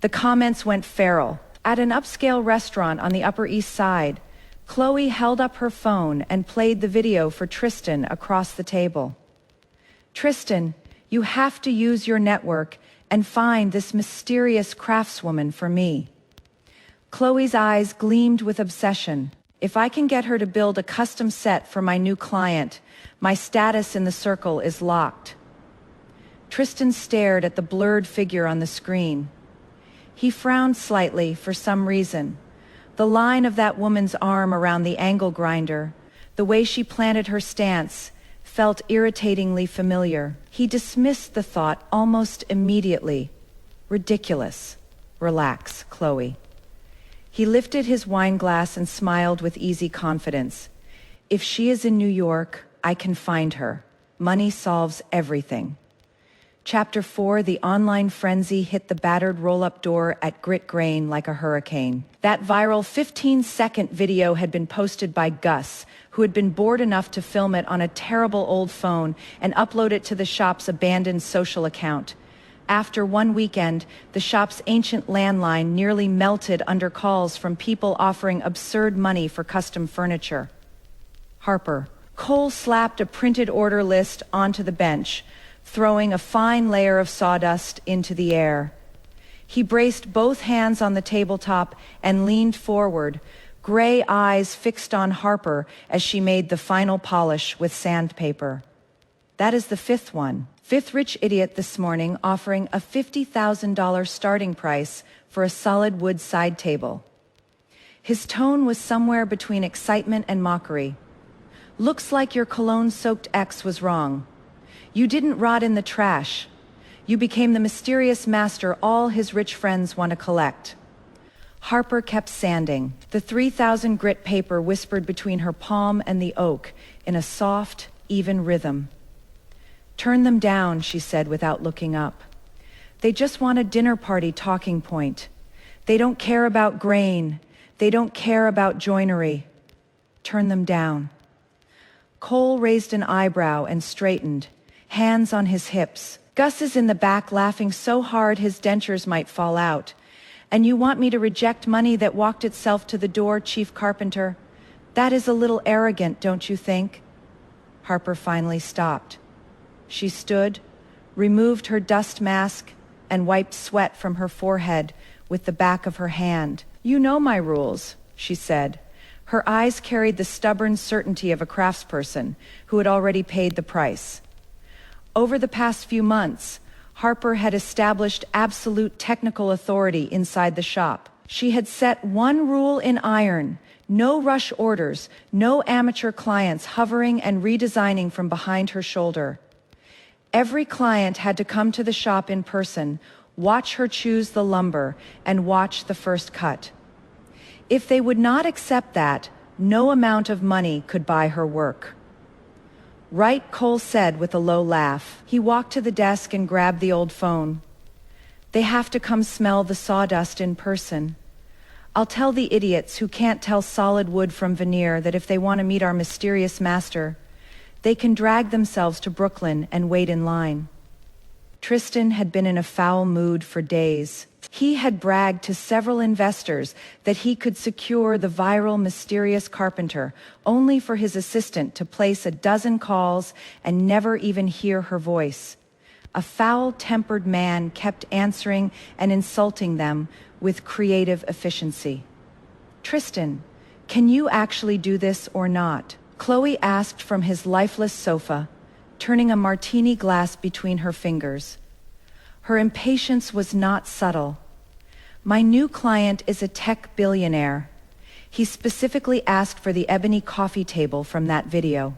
The comments went feral. At an upscale restaurant on the Upper East Side, Chloe held up her phone and played the video for Tristan across the table. Tristan, you have to use your network and find this mysterious craftswoman for me. Chloe's eyes gleamed with obsession. If I can get her to build a custom set for my new client, my status in the circle is locked. Tristan stared at the blurred figure on the screen. He frowned slightly for some reason. The line of that woman's arm around the angle grinder, the way she planted her stance, felt irritatingly familiar. He dismissed the thought almost immediately. Ridiculous. Relax, Chloe. He lifted his wine glass and smiled with easy confidence. If she is in New York, I can find her. Money solves everything. Chapter 4, the online frenzy hit the battered roll-up door at Grit Grain like a hurricane. That viral 15-second video had been posted by Gus, who had been bored enough to film it on a terrible old phone and upload it to the shop's abandoned social account. After one weekend, the shop's ancient landline nearly melted under calls from people offering absurd money for custom furniture. Harper. Cole slapped a printed order list onto the bench, throwing a fine layer of sawdust into the air. He braced both hands on the tabletop and leaned forward, gray eyes fixed on Harper as she made the final polish with sandpaper. That is the fifth one. Fifth rich idiot this morning offering a $50,000 starting price for a solid wood side table. His tone was somewhere between excitement and mockery. Looks like your cologne-soaked ex was wrong. You didn't rot in the trash. You became the mysterious master all his rich friends want to collect. Harper kept sanding. The 3,000 grit paper whispered between her palm and the oak in a soft, even rhythm. Turn them down, she said without looking up. They just want a dinner party talking point. They don't care about grain. They don't care about joinery. Turn them down. Cole raised an eyebrow and straightened, hands on his hips. Gus is in the back laughing so hard his dentures might fall out. And you want me to reject money that walked itself to the door, Chief Carpenter? That is a little arrogant, don't you think? Harper finally stopped. She stood, removed her dust mask, and wiped sweat from her forehead with the back of her hand. You know my rules, she said. Her eyes carried the stubborn certainty of a craftsperson who had already paid the price. Over the past few months, Harper had established absolute technical authority inside the shop. She had set one rule in iron: no rush orders, no amateur clients hovering and redesigning from behind her shoulder. Every client had to come to the shop in person, watch her choose the lumber, and watch the first cut. If they would not accept that, no amount of money could buy her work. Right, Cole said with a low laugh. He walked to the desk and grabbed the old phone. They have to come smell the sawdust in person. I'll tell the idiots who can't tell solid wood from veneer that if they want to meet our mysterious master, they can drag themselves to Brooklyn and wait in line. Tristan had been in a foul mood for days. He had bragged to several investors that he could secure the viral mysterious carpenter, only for his assistant to place a dozen calls and never even hear her voice. A foul-tempered man kept answering and insulting them with creative efficiency. Tristan, can you actually do this or not? Chloe asked from his lifeless sofa, turning a martini glass between her fingers. Her impatience was not subtle. My new client is a tech billionaire. He specifically asked for the ebony coffee table from that video.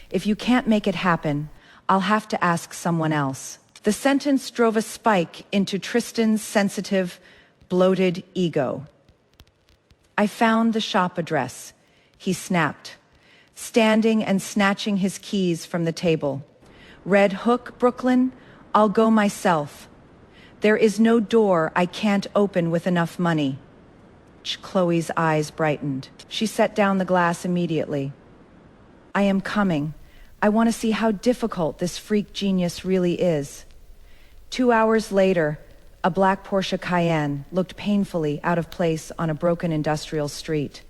If you can't make it happen, I'll have to ask someone else. The sentence drove a spike into Tristan's sensitive, bloated ego. I found the shop address, he snapped, standing and snatching his keys from the table. Red Hook, Brooklyn, I'll go myself. There is no door I can't open with enough money. Chloe's eyes brightened. She set down the glass immediately. I am coming. I want to see how difficult this freak genius really is. 2 hours later, a black Porsche Cayenne looked painfully out of place on a broken industrial street.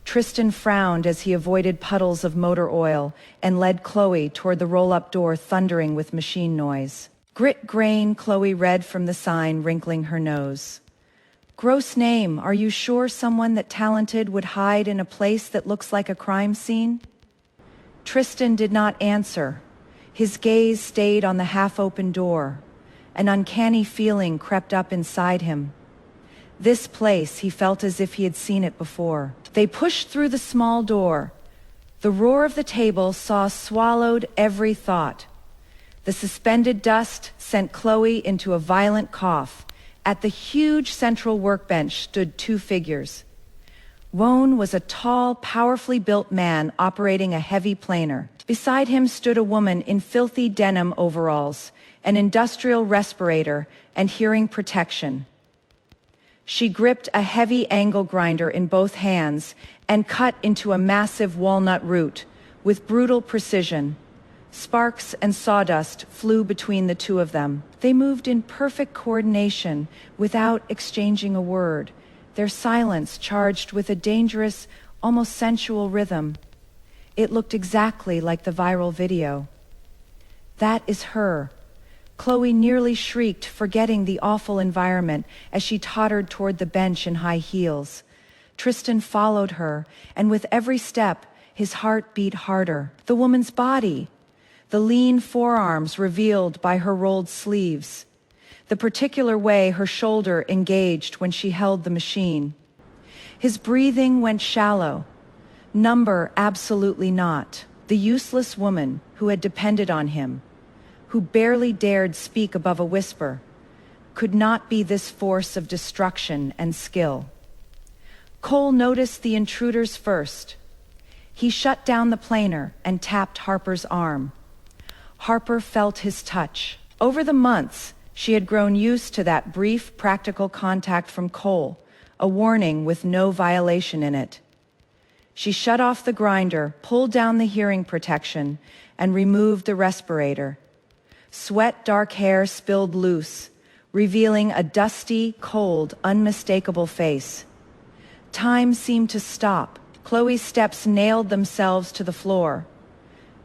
Tristan frowned as he avoided puddles of motor oil and led Chloe toward the roll-up door thundering with machine noise. Grit grain, Chloe read from the sign, wrinkling her nose. Gross name, are you sure someone that talented would hide in a place that looks like a crime scene? Tristan did not answer. His gaze stayed on the half-open door. An uncanny feeling crept up inside him. This place, he felt as if he had seen it before. They pushed through the small door. The roar of the table swallowed every thought. The suspended dust sent Chloe into a violent cough. At the huge central workbench stood 2 figures. Wone was a tall, powerfully built man operating a heavy planer. Beside him stood a woman in filthy denim overalls, an industrial respirator, and hearing protection. She gripped a heavy angle grinder in both hands and cut into a massive walnut root with brutal precision. Sparks and sawdust flew between the two of them. They moved in perfect coordination without exchanging a word, their silence charged with a dangerous, almost sensual rhythm. It looked exactly like the viral video. That is her. Chloe nearly shrieked, forgetting the awful environment as she tottered toward the bench in high heels. Tristan followed her, and with every step, his heart beat harder. The woman's body, the lean forearms revealed by her rolled sleeves, the particular way her shoulder engaged when she held the machine. His breathing went shallow. Number, absolutely not. The useless woman who had depended on him, who barely dared speak above a whisper, could not be this force of destruction and skill. Cole noticed the intruders first. He shut down the planer and tapped Harper's arm. Harper felt his touch. Over the months, she had grown used to that brief, practical contact from Cole, a warning with no violation in it. She shut off the grinder, pulled down the hearing protection, and removed the respirator. Sweat, dark hair spilled loose, revealing a dusty, cold, unmistakable face. Time seemed to stop. Chloe's steps nailed themselves to the floor.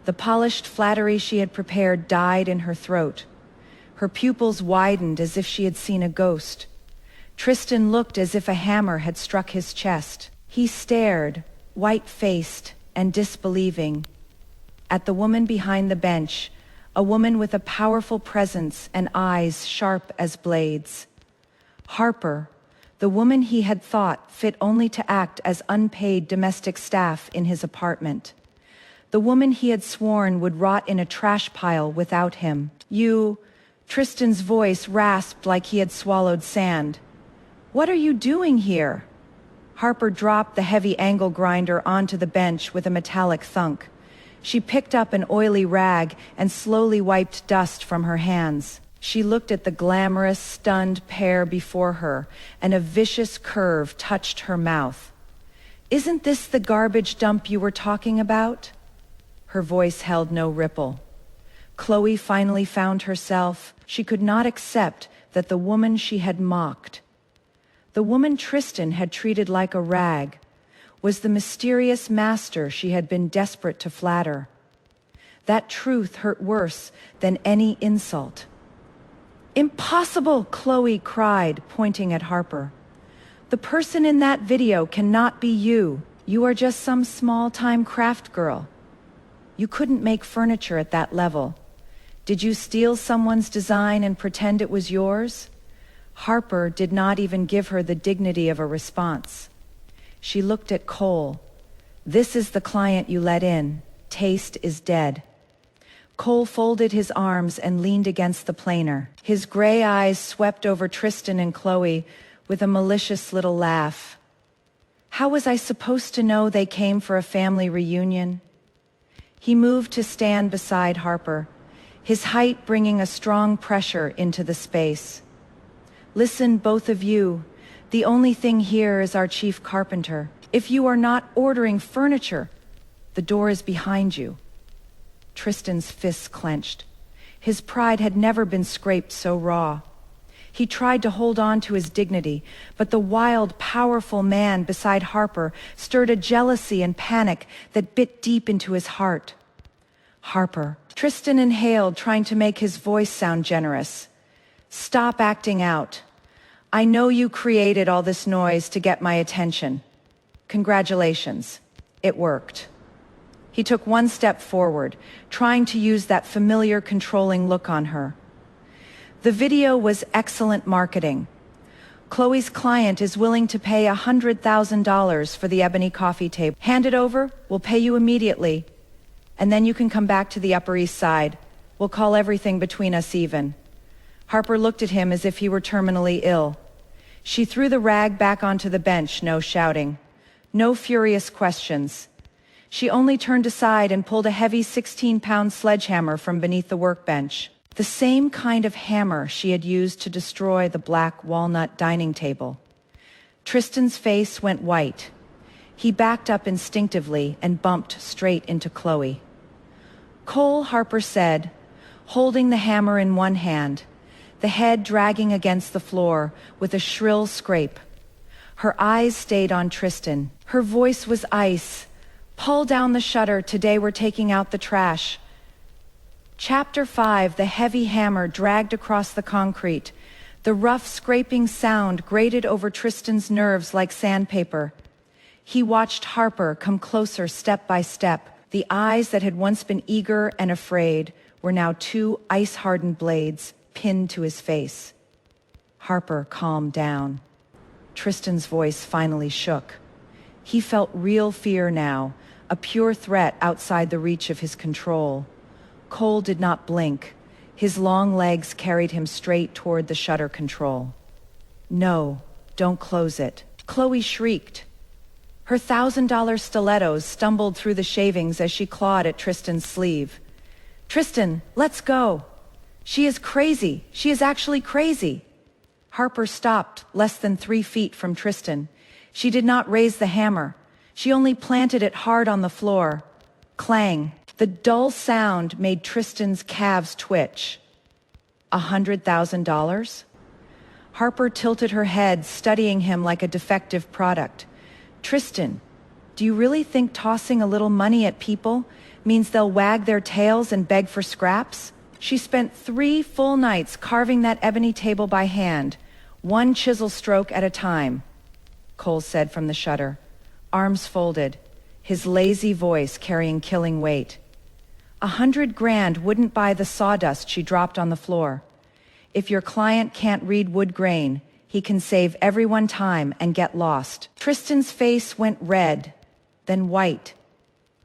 The polished flattery she had prepared died in her throat. Her pupils widened as if she had seen a ghost. Tristan looked as if a hammer had struck his chest. He stared, white-faced and disbelieving, at the woman behind the bench, a woman with a powerful presence and eyes sharp as blades. Harper, the woman he had thought fit only to act as unpaid domestic staff in his apartment. The woman he had sworn would rot in a trash pile without him. Tristan's voice rasped like he had swallowed sand. What are you doing here? Harper dropped the heavy angle grinder onto the bench with a metallic thunk. She picked up an oily rag and slowly wiped dust from her hands. She looked at the glamorous, stunned pair before her, and a vicious curve touched her mouth. Isn't this the garbage dump you were talking about? Her voice held no ripple. Chloe finally found herself. She could not accept that the woman she had mocked, the woman Tristan had treated like a rag, was the mysterious master she had been desperate to flatter. That truth hurt worse than any insult. Impossible, Chloe cried, pointing at Harper. The person in that video cannot be you. You are just some small-time craft girl. You couldn't make furniture at that level. Did you steal someone's design and pretend it was yours? Harper did not even give her the dignity of a response. She looked at Cole. "This is the client you let in. Taste is dead." Cole folded his arms and leaned against the planer. His gray eyes swept over Tristan and Chloe with a malicious little laugh. How was I supposed to know they came for a family reunion? He moved to stand beside Harper, his height bringing a strong pressure into the space. "Listen, both of you. The only thing here is our chief carpenter. If you are not ordering furniture, the door is behind you." Tristan's fists clenched. His pride had never been scraped so raw. He tried to hold on to his dignity, but the wild, powerful man beside Harper stirred a jealousy and panic that bit deep into his heart. "Harper," Tristan inhaled, trying to make his voice sound generous. "Stop acting out. I know you created all this noise to get my attention. Congratulations. It worked." He took one step forward, trying to use that familiar, controlling look on her. The video was excellent marketing. Chloe's client is willing to pay $100,000 for the ebony coffee table. Hand it over, we'll pay you immediately. And then you can come back to the Upper East Side. We'll call everything between us even. Harper looked at him as if he were terminally ill. She threw the rag back onto the bench, no shouting. No furious questions. She only turned aside and pulled a heavy 16-pound sledgehammer from beneath the workbench. The same kind of hammer she had used to destroy the black walnut dining table. Tristan's face went white. He backed up instinctively and bumped straight into Chloe. "Cole," Harper said, holding the hammer in one hand, the head dragging against the floor with a shrill scrape. Her eyes stayed on Tristan. Her voice was ice. "Pull down the shutter, today we're taking out the trash." Chapter 5. The heavy hammer dragged across the concrete. The rough scraping sound grated over Tristan's nerves like sandpaper. He watched Harper come closer step by step. The eyes that had once been eager and afraid were now two ice-hardened blades pinned to his face. Harper calmed down. Tristan's voice finally shook. He felt real fear now, a pure threat outside the reach of his control. Cole did not blink. His long legs carried him straight toward the shutter control. "No, don't close it." Chloe shrieked. Her $1,000 stilettos stumbled through the shavings as she clawed at Tristan's sleeve. "Tristan, let's go. She is crazy. She is actually crazy." Harper stopped less than 3 feet from Tristan. She did not raise the hammer. She only planted it hard on the floor. Clang. The dull sound made Tristan's calves twitch. $100,000? Harper tilted her head, studying him like a defective product. "Tristan, do you really think tossing a little money at people means they'll wag their tails and beg for scraps?" She spent 3 full nights carving that ebony table by hand, one chisel stroke at a time, Cole said from the shutter, arms folded, his lazy voice carrying killing weight. 100 grand wouldn't buy the sawdust she dropped on the floor. If your client can't read wood grain, he can save everyone time and get lost. Tristan's face went red, then white.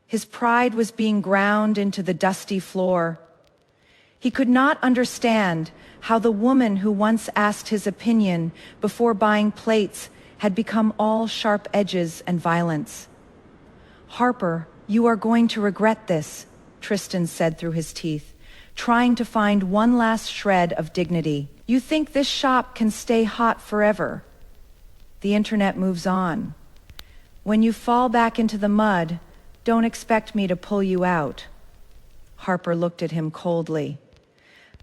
His pride was being ground into the dusty floor. He could not understand how the woman who once asked his opinion before buying plates had become all sharp edges and violence. "Harper, you are going to regret this," Tristan said through his teeth, trying to find one last shred of dignity. "You think this shop can stay hot forever? The internet moves on. When you fall back into the mud, don't expect me to pull you out." Harper looked at him coldly.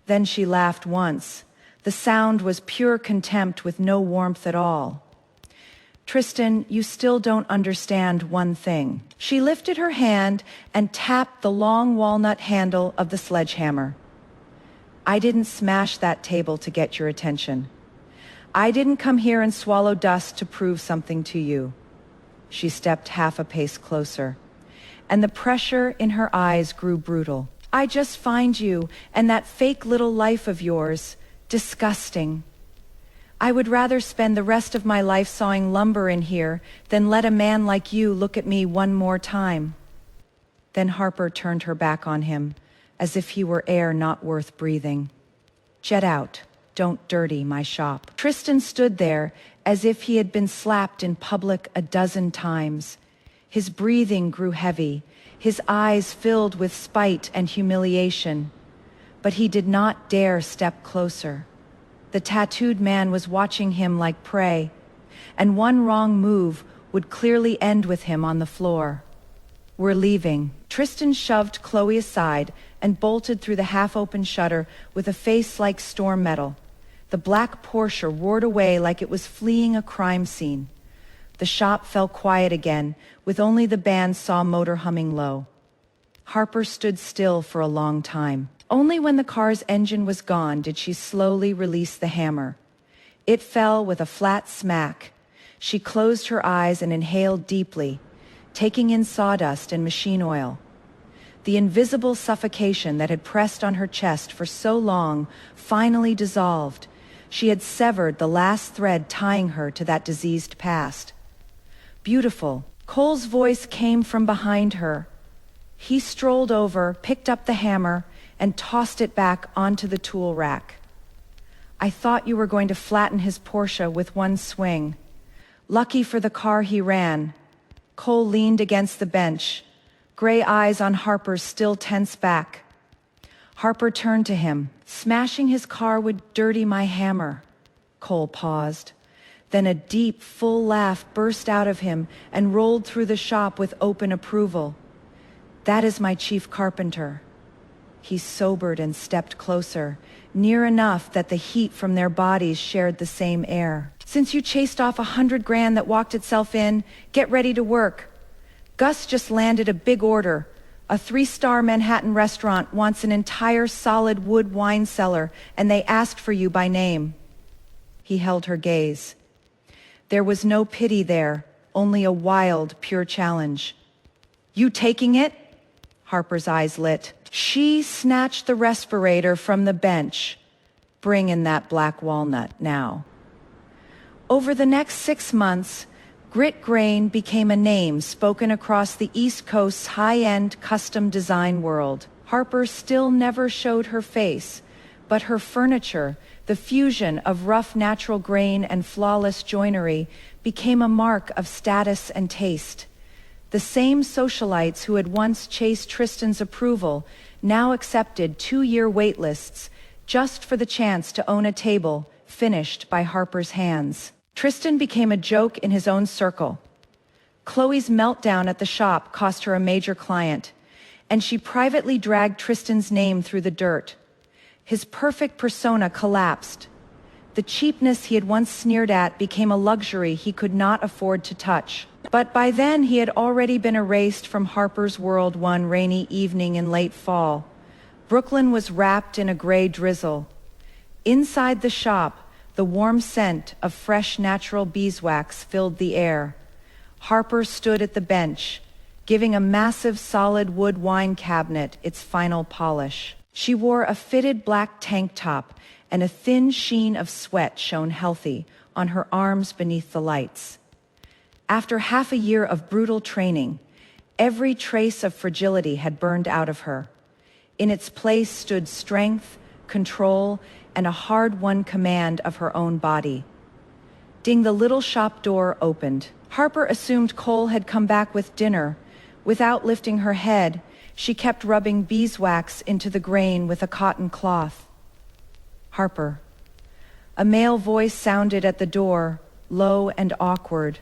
Then she laughed once. The sound was pure contempt with no warmth at all. "Tristan, you still don't understand one thing." She lifted her hand and tapped the long walnut handle of the sledgehammer. "I didn't smash that table to get your attention. I didn't come here and swallow dust to prove something to you." She stepped half a pace closer, and the pressure in her eyes grew brutal. "I just find you and that fake little life of yours disgusting. I would rather spend the rest of my life sawing lumber in here than let a man like you look at me one more time." Then Harper turned her back on him, as if he were air not worth breathing. "Jet out. Don't dirty my shop." Tristan stood there as if he had been slapped in public a dozen times. His breathing grew heavy, his eyes filled with spite and humiliation. But he did not dare step closer. The tattooed man was watching him like prey, and one wrong move would clearly end with him on the floor. "We're leaving." Tristan shoved Chloe aside and bolted through the half-open shutter with a face like storm metal. The black Porsche roared away like it was fleeing a crime scene. The shop fell quiet again, with only the bandsaw motor humming low. Harper stood still for a long time. Only when the car's engine was gone did she slowly release the hammer. It fell with a flat smack. She closed her eyes and inhaled deeply, taking in sawdust and machine oil. The invisible suffocation that had pressed on her chest for so long finally dissolved. She had severed the last thread tying her to that diseased past. "Beautiful." Cole's voice came from behind her. He strolled over, picked up the hammer, and tossed it back onto the tool rack. "I thought you were going to flatten his Porsche with one swing. Lucky for the car he ran." Cole leaned against the bench, gray eyes on Harper's still tense back. Harper turned to him. "Smashing his car would dirty my hammer." Cole paused. Then a deep, full laugh burst out of him and rolled through the shop with open approval. "That is my chief carpenter." He sobered and stepped closer, near enough that the heat from their bodies shared the same air. "Since you chased off 100 grand that walked itself in, get ready to work. Gus just landed a big order. A 3-star Manhattan restaurant wants an entire solid wood wine cellar, and they asked for you by name." He held her gaze. There was no pity there, only a wild, pure challenge. "You taking it?" Harper's eyes lit. She snatched the respirator from the bench. "Bring in that black walnut now." Over the next 6 months, grit grain became a name spoken across the East Coast's high-end custom design world. Harper still never showed her face, but her furniture, the fusion of rough natural grain and flawless joinery, became a mark of status and taste. The same socialites who had once chased Tristan's approval now accepted 2-year wait lists just for the chance to own a table finished by Harper's hands. Tristan became a joke in his own circle. Chloe's meltdown at the shop cost her a major client, and she privately dragged Tristan's name through the dirt. His perfect persona collapsed. The cheapness he had once sneered at became a luxury he could not afford to touch. But by then he had already been erased from Harper's world one rainy evening in late fall. Brooklyn was wrapped in a gray drizzle. Inside the shop, the warm scent of fresh natural beeswax filled the air. Harper stood at the bench, giving a massive solid wood wine cabinet its final polish. She wore a fitted black tank top, and a thin sheen of sweat shone healthy on her arms beneath the lights. After half a year of brutal training, every trace of fragility had burned out of her. In its place stood strength, control, and a hard-won command of her own body. Ding, the little shop door opened. Harper assumed Cole had come back with dinner. Without lifting her head, she kept rubbing beeswax into the grain with a cotton cloth. "Harper." A male voice sounded at the door, low and awkward.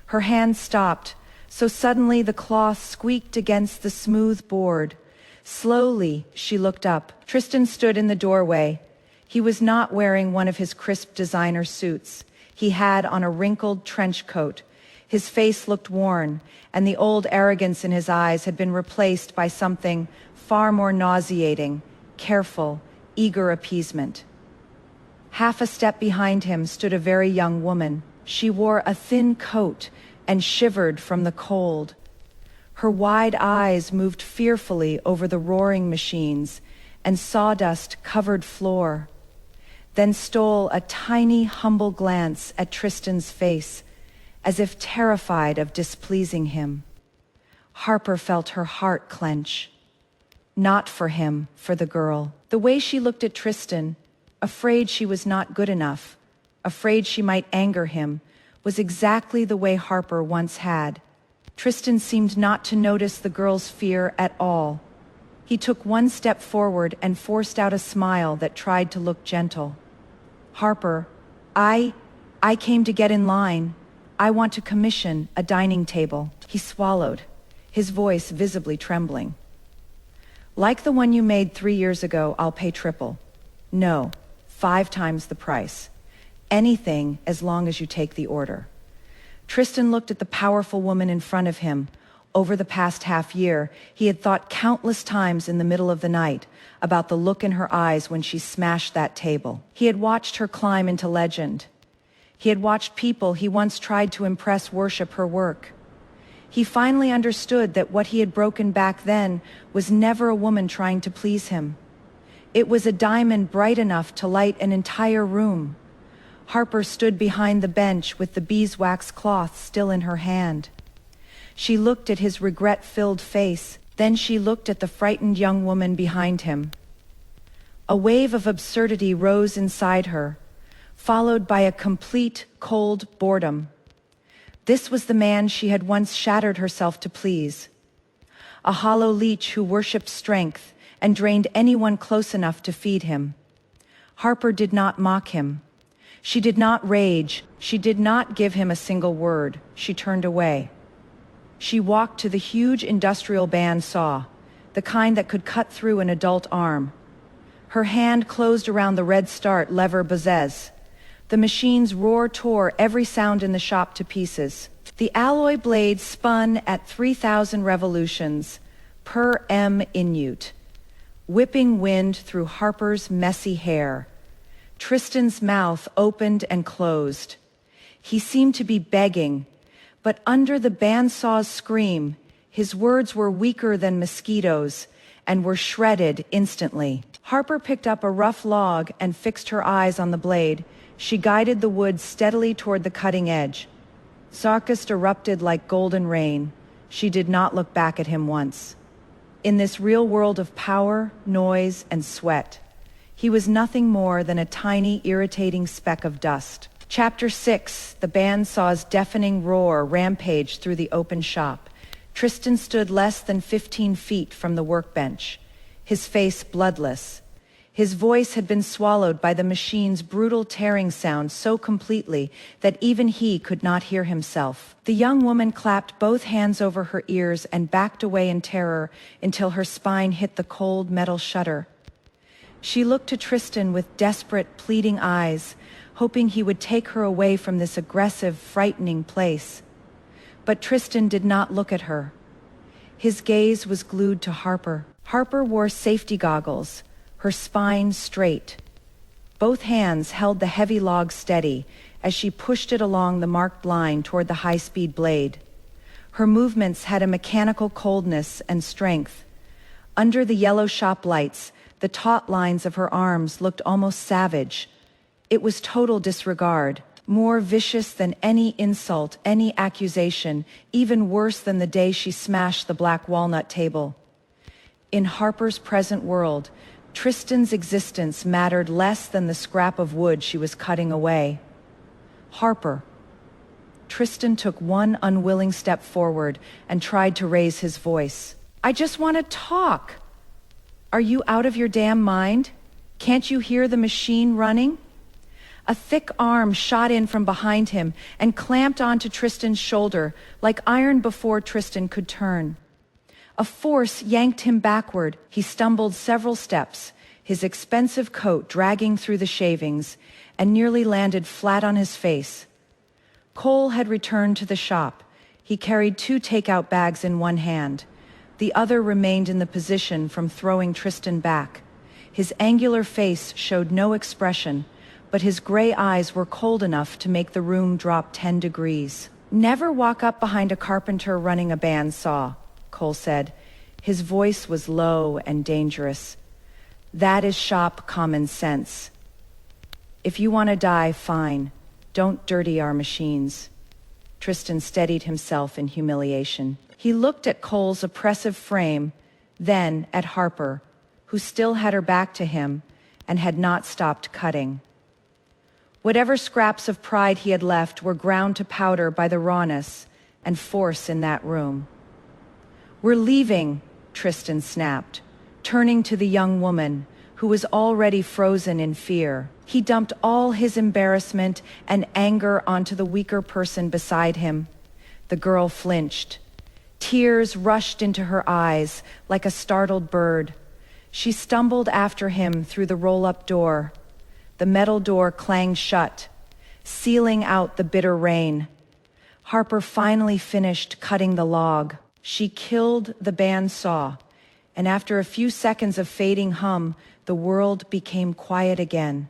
Her hand stopped, so suddenly the cloth squeaked against the smooth board. Slowly, she looked up. Tristan stood in the doorway. He was not wearing one of his crisp designer suits. He had on a wrinkled trench coat. His face looked worn, and the old arrogance in his eyes had been replaced by something far more nauseating, careful, eager appeasement. Half a step behind him stood a very young woman. She wore a thin coat and shivered from the cold. Her wide eyes moved fearfully over the roaring machines and sawdust-covered floor. then stole a tiny, humble glance at Tristan's face, as if terrified of displeasing him. Harper felt her heart clench. Not for him, for the girl. The way she looked at Tristan, afraid she was not good enough, afraid she might anger him, was exactly the way Harper once had. Tristan seemed not to notice the girl's fear at all. He took one step forward and forced out a smile that tried to look gentle. Harper, I came to get in line. I want to commission a dining table. He swallowed, his voice visibly trembling. Like the one you made 3 years ago, I'll pay triple. No, 5 times the price. Anything as long as you take the order. Tristan looked at the powerful woman in front of him. Over the past half year, he had thought countless times in the middle of the night about the look in her eyes when she smashed that table. He had watched her climb into legend. He had watched people he once tried to impress worship her work. He finally understood that what he had broken back then was never a woman trying to please him. It was a diamond bright enough to light an entire room. Harper stood behind the bench with the beeswax cloth still in her hand. She looked at his regret-filled face, then she looked at the frightened young woman behind him. A wave of absurdity rose inside her, followed by a complete, cold boredom. This was the man she had once shattered herself to please. A hollow leech who worshipped strength and drained anyone close enough to feed him. Harper did not mock him. She did not rage. She did not give him a single word. She turned away. She walked to the huge industrial bandsaw, the kind that could cut through an adult arm. Her hand closed around the red start lever buzzez. The machine's roar tore every sound in the shop to pieces. The alloy blade spun at 3,000 revolutions per minute, whipping wind through Harper's messy hair. Tristan's mouth opened and closed. He seemed to be begging, but under the bandsaw's scream, his words were weaker than mosquitoes and were shredded instantly. Harper picked up a rough log and fixed her eyes on the blade. She guided the wood steadily toward the cutting edge. Sarkist erupted like golden rain. She did not look back at him once. In this real world of power, noise, and sweat, he was nothing more than a tiny, irritating speck of dust. Chapter 6, the bandsaw's deafening roar rampaged through the open shop. Tristan stood less than 15 feet from the workbench, his face bloodless. His voice had been swallowed by the machine's brutal tearing sound so completely that even he could not hear himself. The young woman clapped both hands over her ears and backed away in terror until her spine hit the cold metal shutter. She looked to Tristan with desperate, pleading eyes, hoping he would take her away from this aggressive, frightening place. But Tristan did not look at her. His gaze was glued to Harper. Harper wore safety goggles, her spine straight. Both hands held the heavy log steady as she pushed it along the marked line toward the high-speed blade. Her movements had a mechanical coldness and strength. Under the yellow shop lights, the taut lines of her arms looked almost savage. It was total disregard, more vicious than any insult, any accusation, even worse than the day she smashed the black walnut table. In Harper's present world, Tristan's existence mattered less than the scrap of wood she was cutting away. Harper. Tristan took one unwilling step forward and tried to raise his voice. I just want to talk. Are you out of your damn mind? Can't you hear the machine running? A thick arm shot in from behind him and clamped onto Tristan's shoulder like iron before Tristan could turn. A force yanked him backward. He stumbled several steps, his expensive coat dragging through the shavings, and nearly landed flat on his face. Cole had returned to the shop. He carried 2 takeout bags in one hand. The other remained in the position from throwing Tristan back. His angular face showed no expression, but his gray eyes were cold enough to make the room drop 10 degrees. Never walk up behind a carpenter running a bandsaw, Cole said. His voice was low and dangerous. That is shop common sense. If you want to die, fine. Don't dirty our machines. Tristan steadied himself in humiliation. He looked at Cole's oppressive frame, then at Harper, who still had her back to him and had not stopped cutting. Whatever scraps of pride he had left were ground to powder by the rawness and force in that room. "We're leaving," Tristan snapped, turning to the young woman, who was already frozen in fear. He dumped all his embarrassment and anger onto the weaker person beside him. The girl flinched. Tears rushed into her eyes like a startled bird. She stumbled after him through the roll-up door. The metal door clanged shut, sealing out the bitter rain. Harper finally finished cutting the log. She killed the bandsaw, and after a few seconds of fading hum, the world became quiet again.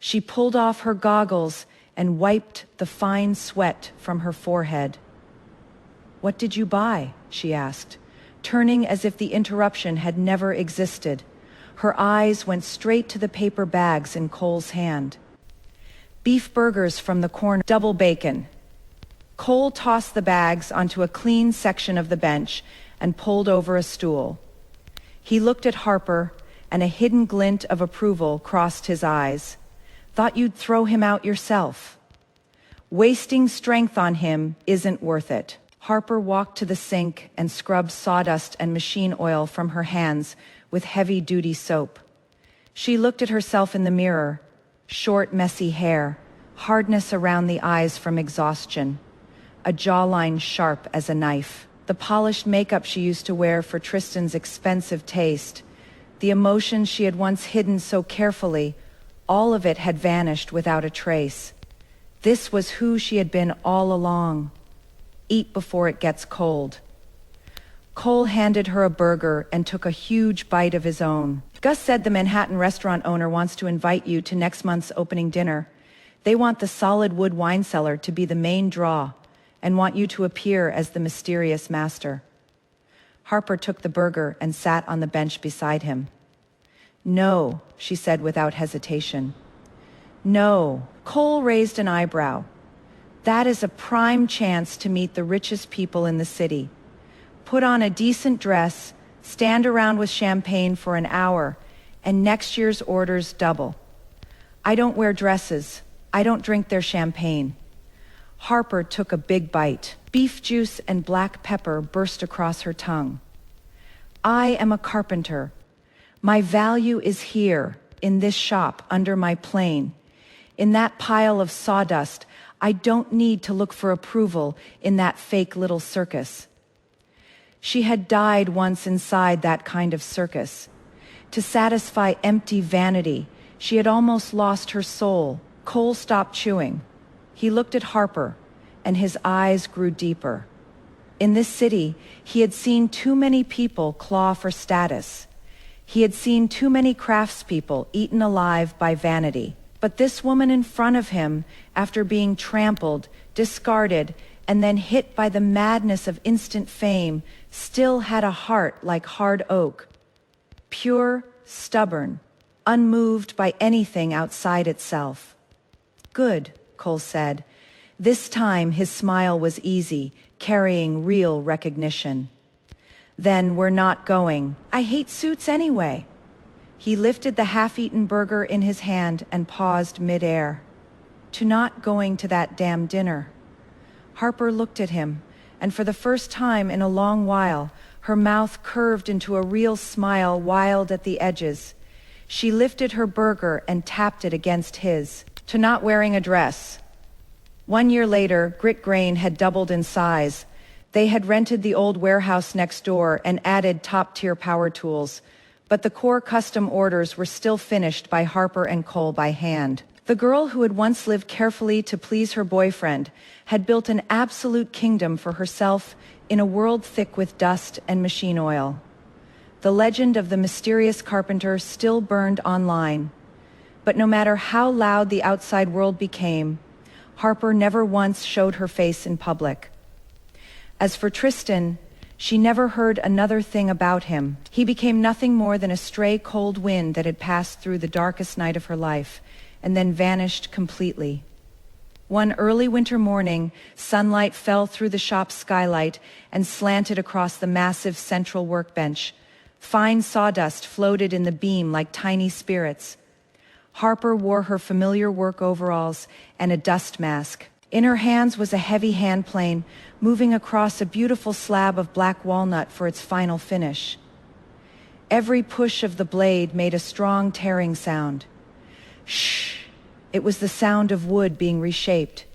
She pulled off her goggles and wiped the fine sweat from her forehead. "What did you buy?" she asked, turning as if the interruption had never existed. Her eyes went straight to the paper bags in Cole's hand. "Beef burgers from the corner, double bacon." Cole tossed the bags onto a clean section of the bench and pulled over a stool. He looked at Harper, and a hidden glint of approval crossed his eyes. "Thought you'd throw him out yourself. Wasting strength on him isn't worth it." Harper walked to the sink and scrubbed sawdust and machine oil from her hands with heavy-duty soap. She looked at herself in the mirror. Short, messy hair, hardness around the eyes from exhaustion, a jawline sharp as a knife. The polished makeup she used to wear for Tristan's expensive taste, the emotions she had once hidden so carefully, all of it had vanished without a trace. This was who she had been all along. Eat before it gets cold. Cole handed her a burger and took a huge bite of his own. "Gus said the Manhattan restaurant owner wants to invite you to next month's opening dinner. They want the solid wood wine cellar to be the main draw and want you to appear as the mysterious master." Harper took the burger and sat on the bench beside him. "No," she said without hesitation. "No." Cole raised an eyebrow. "That is a prime chance to meet the richest people in the city. Put on a decent dress, stand around with champagne for an hour, and next year's orders double. I don't wear dresses. I don't drink their champagne." Harper took a big bite. Beef juice and black pepper burst across her tongue. "I am a carpenter. My value is here, in this shop under my plane. In that pile of sawdust, I don't need to look for approval in that fake little circus." She had died once inside that kind of circus. To satisfy empty vanity, she had almost lost her soul. Cole stopped chewing. He looked at Harper, and his eyes grew deeper. In this city, he had seen too many people claw for status. He had seen too many craftspeople eaten alive by vanity. But this woman in front of him, after being trampled, discarded, and then hit by the madness of instant fame, still had a heart like hard oak. Pure, stubborn, unmoved by anything outside itself. "Good," Cole said. This time his smile was easy, carrying real recognition. "Then we're not going. I hate suits anyway." He lifted the half-eaten burger in his hand and paused mid-air. "To not going to that damn dinner." Harper looked at him, and for the first time in a long while, her mouth curved into a real smile, wild at the edges. She lifted her burger and tapped it against his. "To not wearing a dress." 1 year later, Grit Grain had doubled in size. They had rented the old warehouse next door and added top-tier power tools, but the core custom orders were still finished by Harper and Cole by hand. The girl who had once lived carefully to please her boyfriend had built an absolute kingdom for herself in a world thick with dust and machine oil. The legend of the mysterious carpenter still burned online. But no matter how loud the outside world became, Harper never once showed her face in public. As for Tristan, she never heard another thing about him. He became nothing more than a stray cold wind that had passed through the darkest night of her life and then vanished completely. One early winter morning, sunlight fell through the shop's skylight and slanted across the massive central workbench. Fine sawdust floated in the beam like tiny spirits. Harper wore her familiar work overalls and a dust mask. In her hands was a heavy hand plane, moving across a beautiful slab of black walnut for its final finish. Every push of the blade made a strong tearing sound. Shh! It was the sound of wood being reshaped.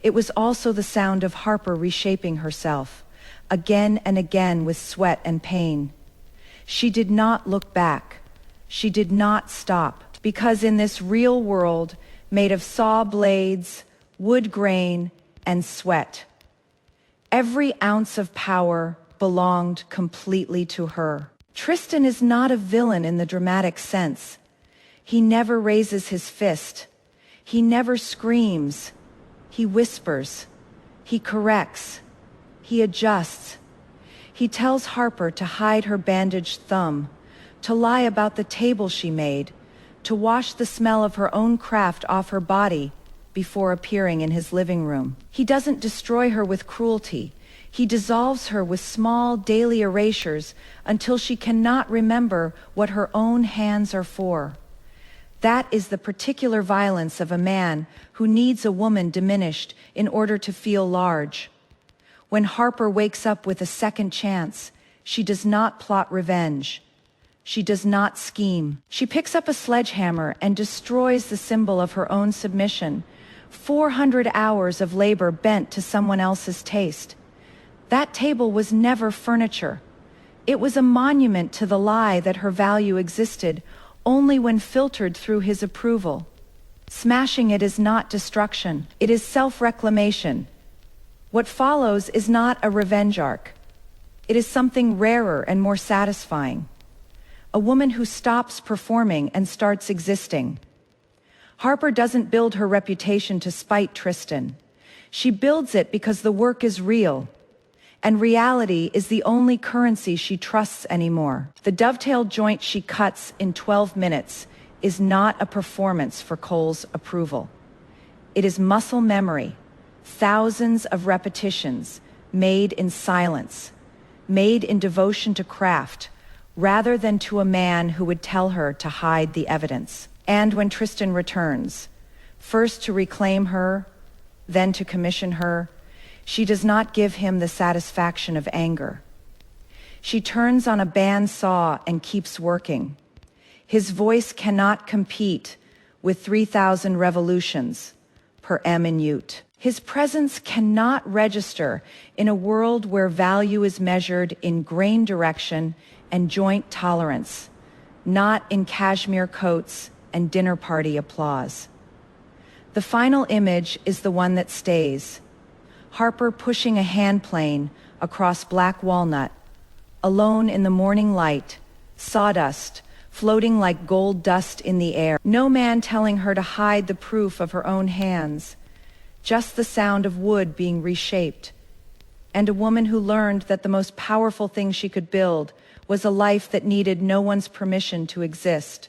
It was also the sound of Harper reshaping herself, again and again with sweat and pain. She did not look back. She did not stop, because in this real world, made of saw blades, wood grain, and sweat, every ounce of power belonged completely to her. Tristan is not a villain in the dramatic sense. He never raises his fist. He never screams. He whispers. He corrects. He adjusts. He tells Harper to hide her bandaged thumb, to lie about the table she made, to wash the smell of her own craft off her body before appearing in his living room. He doesn't destroy her with cruelty. He dissolves her with small daily erasures until she cannot remember what her own hands are for. That is the particular violence of a man who needs a woman diminished in order to feel large. When Harper wakes up with a second chance, she does not plot revenge. She does not scheme. She picks up a sledgehammer and destroys the symbol of her own submission. 400 hours of labor bent to someone else's taste. That table was never furniture. It was a monument to the lie that her value existed only when filtered through his approval. Smashing it is not destruction. It is self-reclamation. What follows is not a revenge arc. It is something rarer and more satisfying. A woman who stops performing and starts existing. Harper doesn't build her reputation to spite Tristan. She builds it because the work is real, and reality is the only currency she trusts anymore. The dovetailed joint she cuts in 12 minutes is not a performance for Cole's approval. It is muscle memory, thousands of repetitions, made in silence, made in devotion to craft, rather than to a man who would tell her to hide the evidence. And when Tristan returns, first to reclaim her, then to commission her, she does not give him the satisfaction of anger. She turns on a band saw and keeps working. His voice cannot compete with 3,000 revolutions per minute. His presence cannot register in a world where value is measured in grain direction and joint tolerance, not in cashmere coats and dinner party applause. The final image is the one that stays. Harper pushing a hand plane across black walnut, alone in the morning light, sawdust floating like gold dust in the air. No man telling her to hide the proof of her own hands, just the sound of wood being reshaped, and a woman who learned that the most powerful thing she could build was a life that needed no one's permission to exist.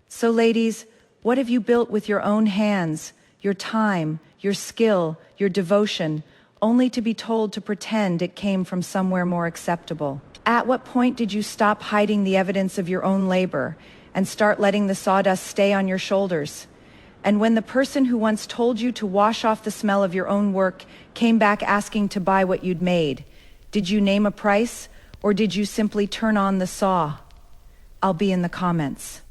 So ladies, what have you built with your own hands, your time, your skill, your devotion, only to be told to pretend it came from somewhere more acceptable? At what point did you stop hiding the evidence of your own labor and start letting the sawdust stay on your shoulders? And when the person who once told you to wash off the smell of your own work came back asking to buy what you'd made, did you name a price, or did you simply turn on the saw? I'll be in the comments.